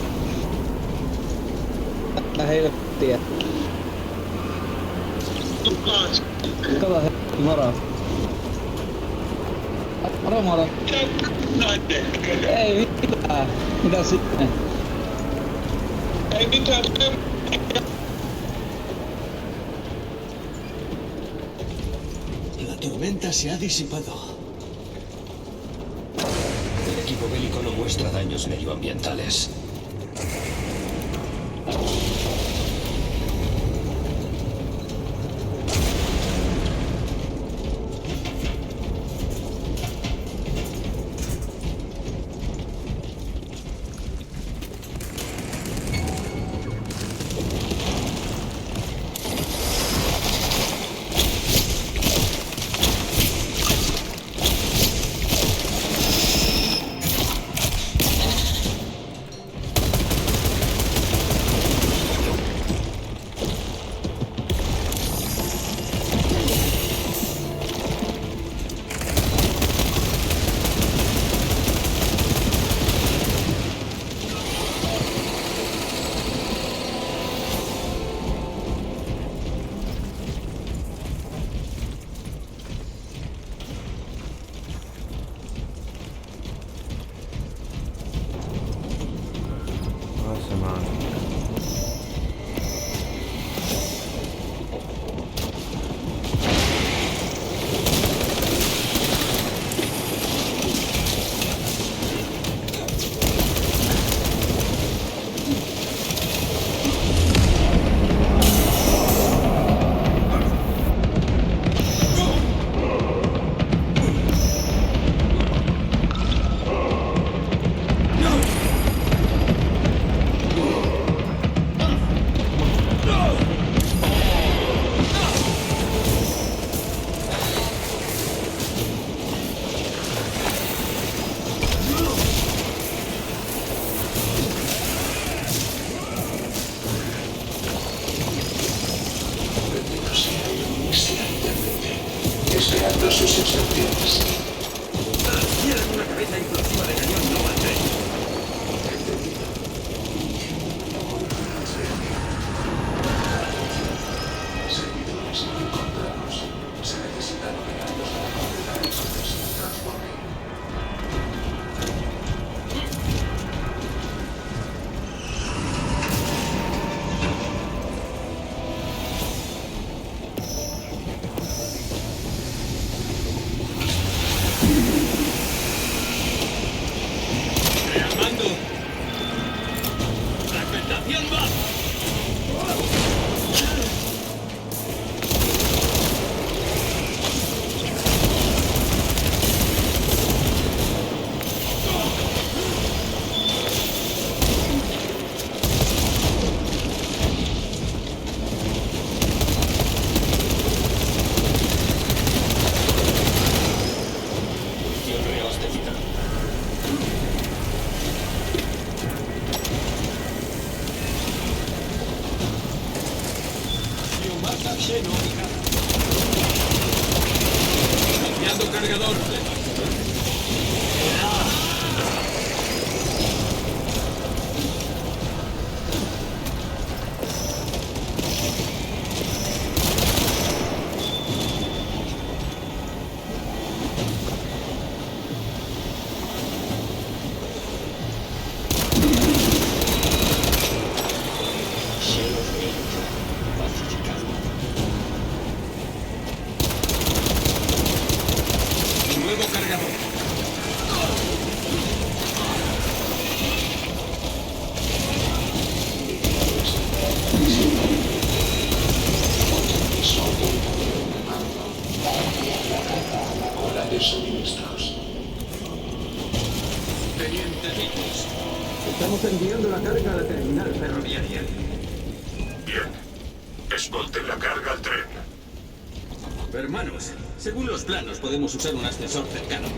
Ahí tía. Todas moro. Moro. Mira sí. La tormenta se ha disipado. El equipo bélico no muestra daños medioambientales. Esperando sus instrucciones. Tienen una cabeza explosiva de cañón no al tren. Servidores encontrados. Se necesitan operarios para completar el proceso de transporte. ¡Rearmando! ¡Fragmentación va! Misión reabastecida. Biomasa lleno. Cambiando cargador. Cielo bélico. Pacificado. Nuevo cargador. Cola de suministros. Teniente Vitus. Estamos enviando la carga a la terminal ferroviaria. Bien. Escolten la carga al tren. Hermanos, según los planos podemos usar un ascensor cercano.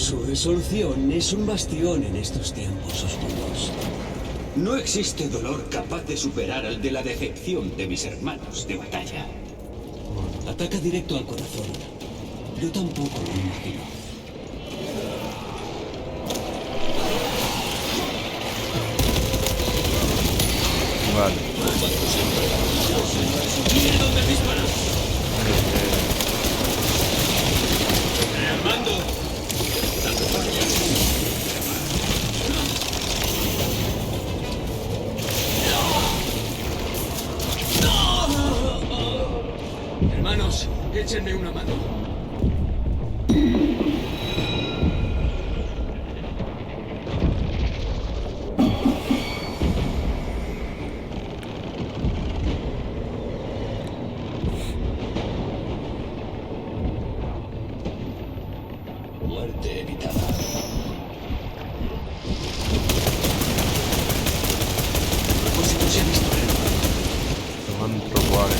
Su resolución es un bastión en estos tiempos oscuros. No existe dolor capaz de superar al de la decepción de mis hermanos de batalla. Ataca directo al corazón. Yo tampoco lo imagino. Vale. ¡Mire dónde dispara! ¡Rearmando! ¡Dando fallas! Hermanos, échenme una mano. Muerte evitada. Propósito se ha visto. ¿Cuánto vale,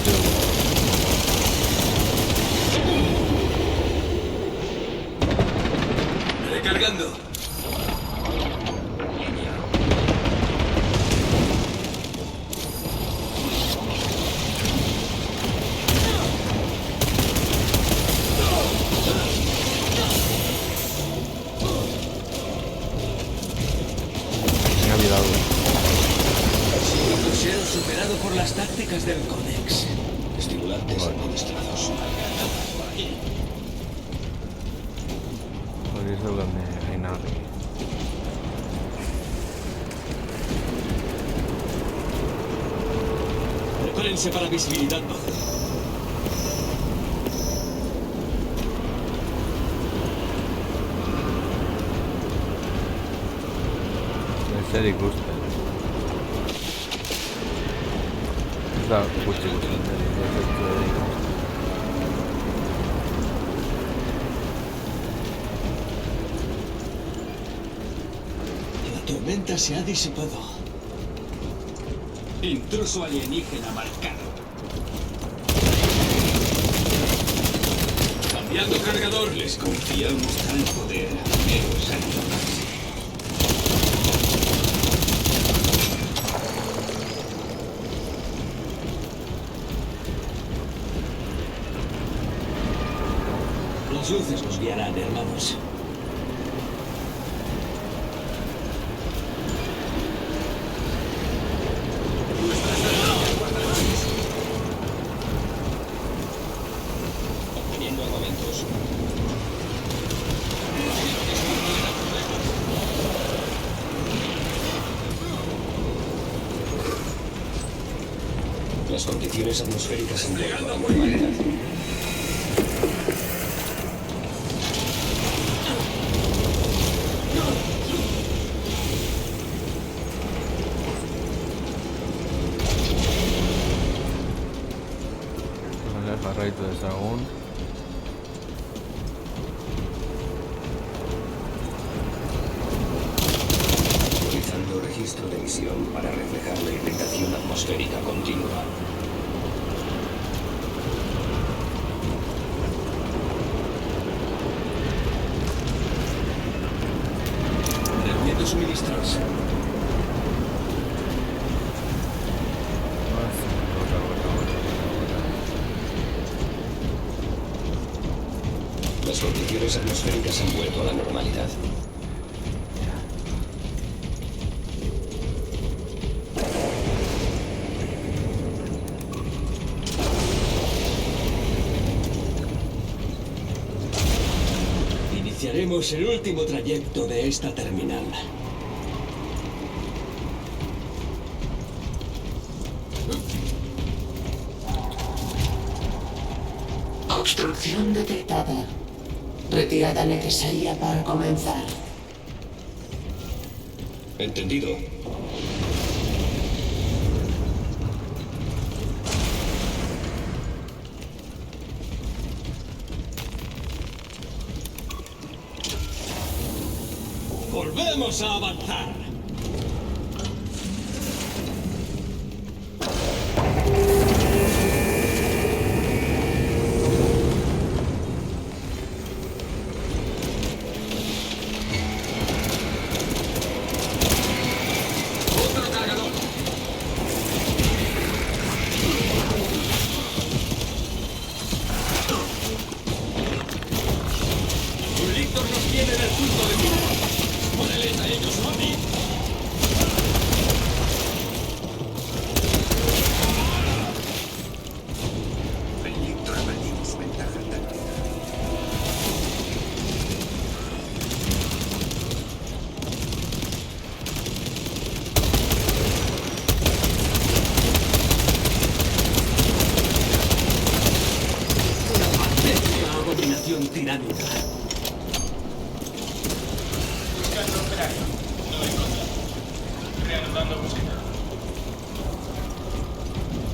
Recargando. Me ha olvidado. Crucero superado por las tácticas del Codex. Estimulantes administrados. Por aquí. Podría ser donde hay nave. Prepárense para visibilidad baja. Deve ser di gusto. Da cuci La tormenta se ha disipado. Intruso alienígena marcado. Cambiando cargador. Les confiamos tal poder. Ellos han ido. Las luces nos guiarán, hermanos. Obteniendo armamentos. Las condiciones atmosféricas han vuelto a la normalidad. Jarrito de sagún. Utilizando registro de emisión para reflejar la irritación atmosférica continua. Reuniendo suministros. Las condiciones atmosféricas han vuelto a la normalidad. Iniciaremos el último trayecto de esta terminal. Obstrucción detectada. Retirada necesaria para comenzar. Entendido. Volvemos a avanzar.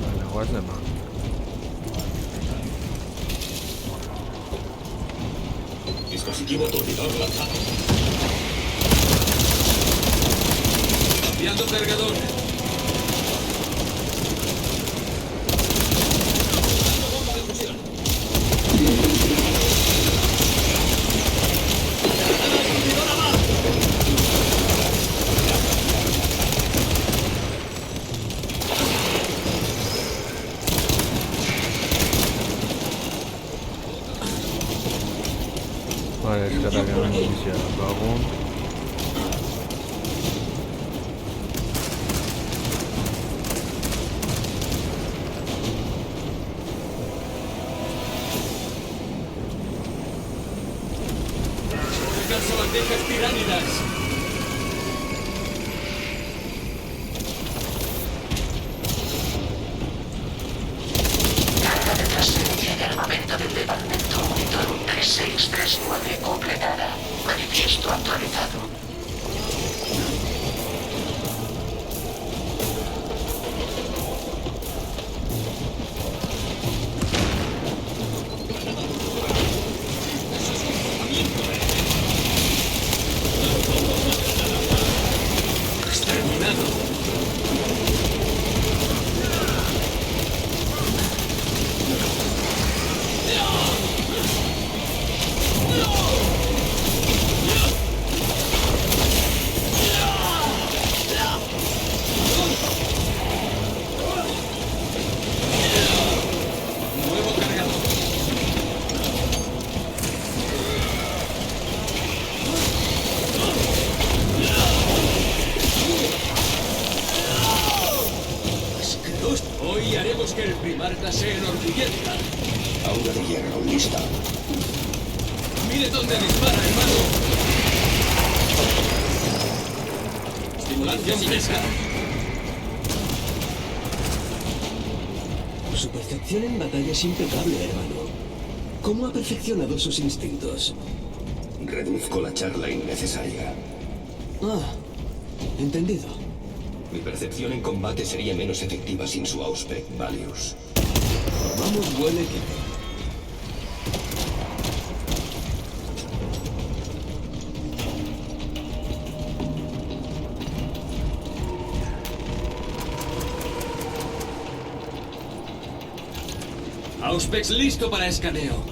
Vale, guarda más. Dispositivo aturdidor lanzado. Cambiando cargador. Bomba de fusión. ¡Granada aturdidora va! Vale, es que ataque una noticia. Vagón. Bandejas tiránidas. Carga de transferencia de armamento del departamento monitor 3639 completada. Manifiesto actualizado. Hoy haremos que el primarca se enorgullezca. Aura de hierro lista. Mire dónde dispara, hermano. Estimulación fresca. Su percepción en batalla es impecable, hermano. ¿Cómo ha perfeccionado sus instintos? Reduzco la charla innecesaria. Ah, entendido. Mi percepción en combate sería menos efectiva sin su Auspex, Valius. Formamos buen equipo. Auspex listo para escaneo.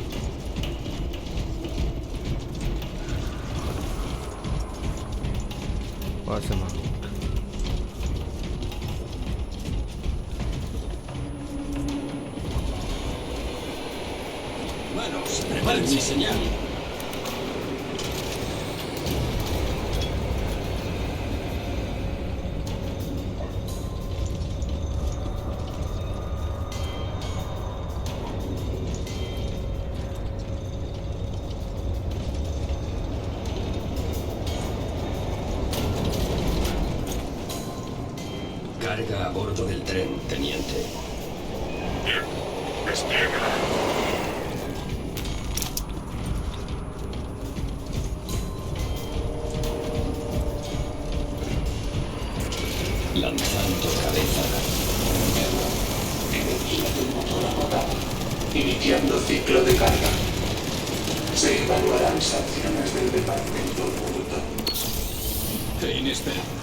Pasa más. Manos, preparen mi señal. Carga a bordo del tren, teniente. Bien, despliégala. Lanzando cabeza. Energía del motor agotado. Iniciando ciclo de carga. Se evaluarán sanciones del departamento oculto. Qué inesperado.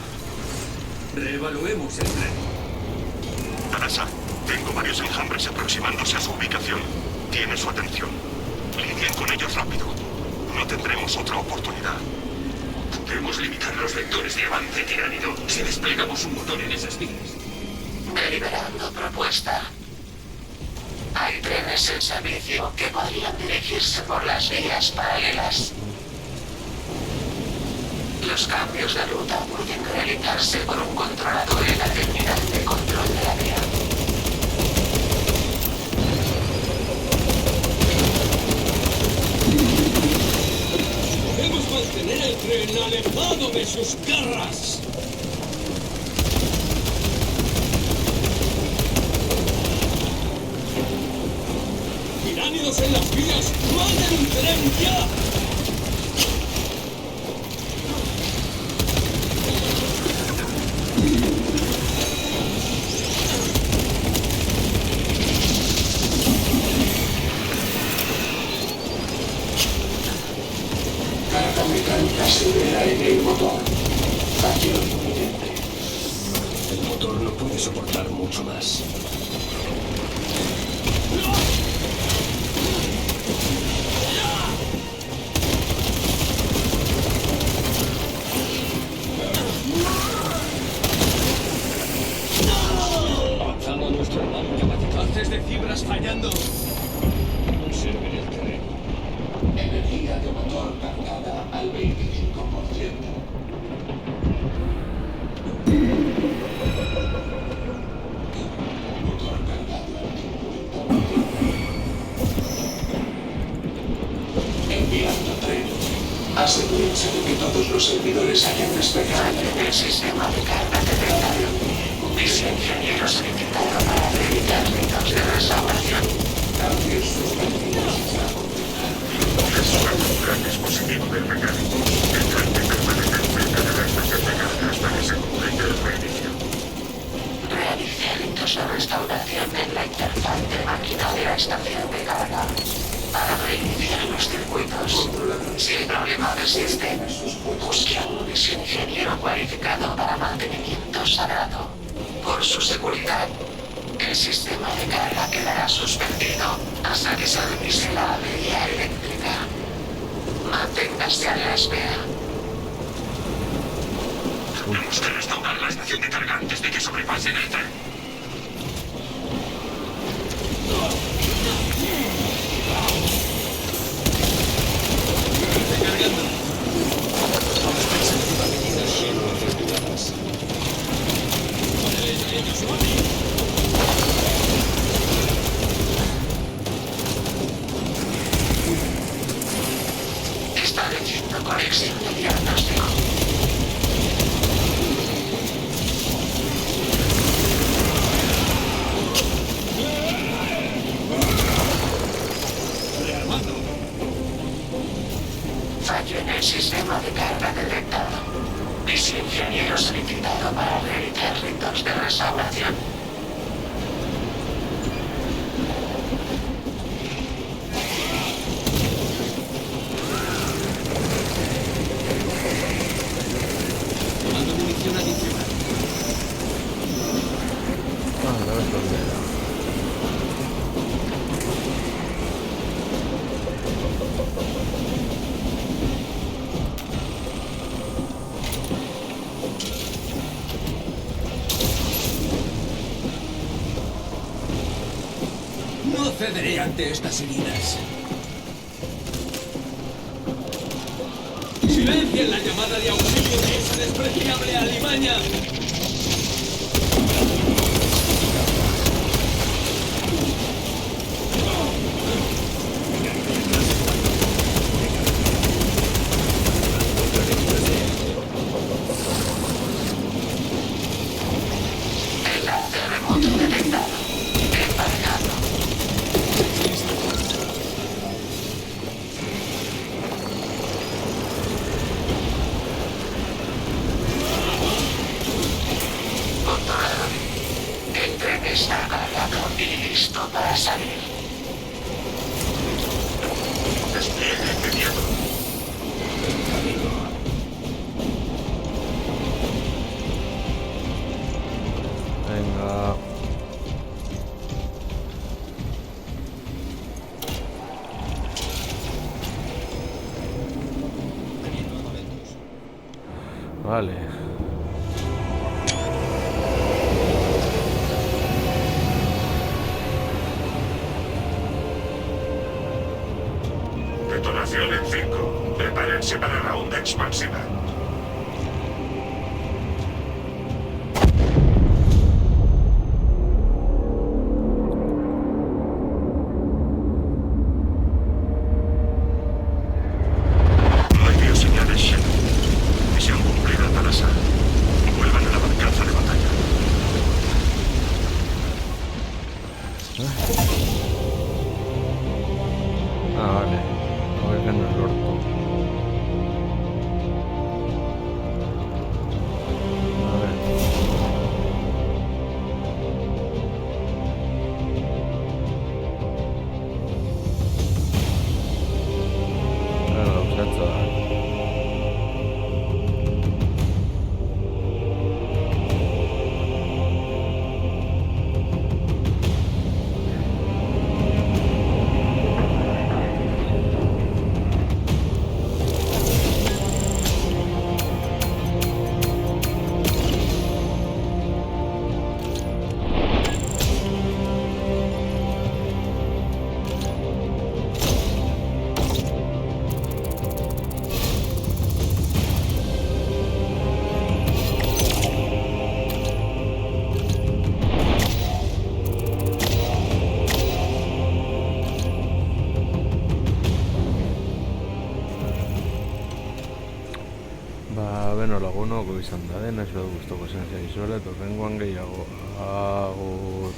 Reevaluemos el tren. Tanasa, tengo varios enjambres aproximándose a su ubicación. Tiene su atención. Lidien con ellos rápido. No tendremos otra oportunidad. Podemos limitar los vectores de avance tiránido si desplegamos un motor en esas vías. Deliberando propuesta. Hay trenes en servicio que podrían dirigirse por las vías paralelas. Los cambios de ruta pueden realizarse por un controlador en la terminal de control de área. Debemos mantener el tren alejado de sus garras. ¡Tiránidos en las vías! ¡Manden un tren ya! mucho más. Avanzando a nuestro hermano capacitantes de fibras fallando. Observen el terreno. Energía de motor cargada al 25%. Motor cargado al 50%. Enviando tren. Asegúrense de que todos los servidores hayan despejado el sistema de carga de detalle. Mis ingenieros han intentado para evitar ritos de restauración. Cambios suspendidos para completar. Resuelve un gran dispositivo del mecánico. El tren permanece cerca de la estación de carga hasta que se complete el reinicio. Realice ritos de restauración en la interfaz de máquina de la estación de carga. Para reiniciar los circuitos. Si el problema persiste, busque a un ingeniero cualificado para mantenimiento sagrado. Por su seguridad, el sistema de carga quedará suspendido hasta que se revise la avería eléctrica. Manténgase a la espera. Tenemos que restaurar la estación de carga antes de que sobrepasen el tren. Recargando. Expectativa medida lleno efectuadas. Está leyendo conexión de diagnóstico. Fallo en el sistema de carga detectado. Mis ingenieros han intentado para realizar ritos de restauración. Tomando munición adicional. No es problema. No cederé ante estas heridas. ¡Silencien la llamada de auxilio de esa despreciable alimaña! Enlace remoto detectado. Embarcado. Controlado. El tren está cargado y listo para salir. Despliegue inmediato. Venga. Vale. Detonación en 5. Prepárense para la onda expansiva. No hay bioseñales, Shen. Misión cumplida, Talasa. Vuelvan a la barcaza de batalla. Ah, vale. A ver que no es el orto. Bueno, lagunok izan da den, eso gustoko zen zaizuela, eta horrengoan gehiago. Agur.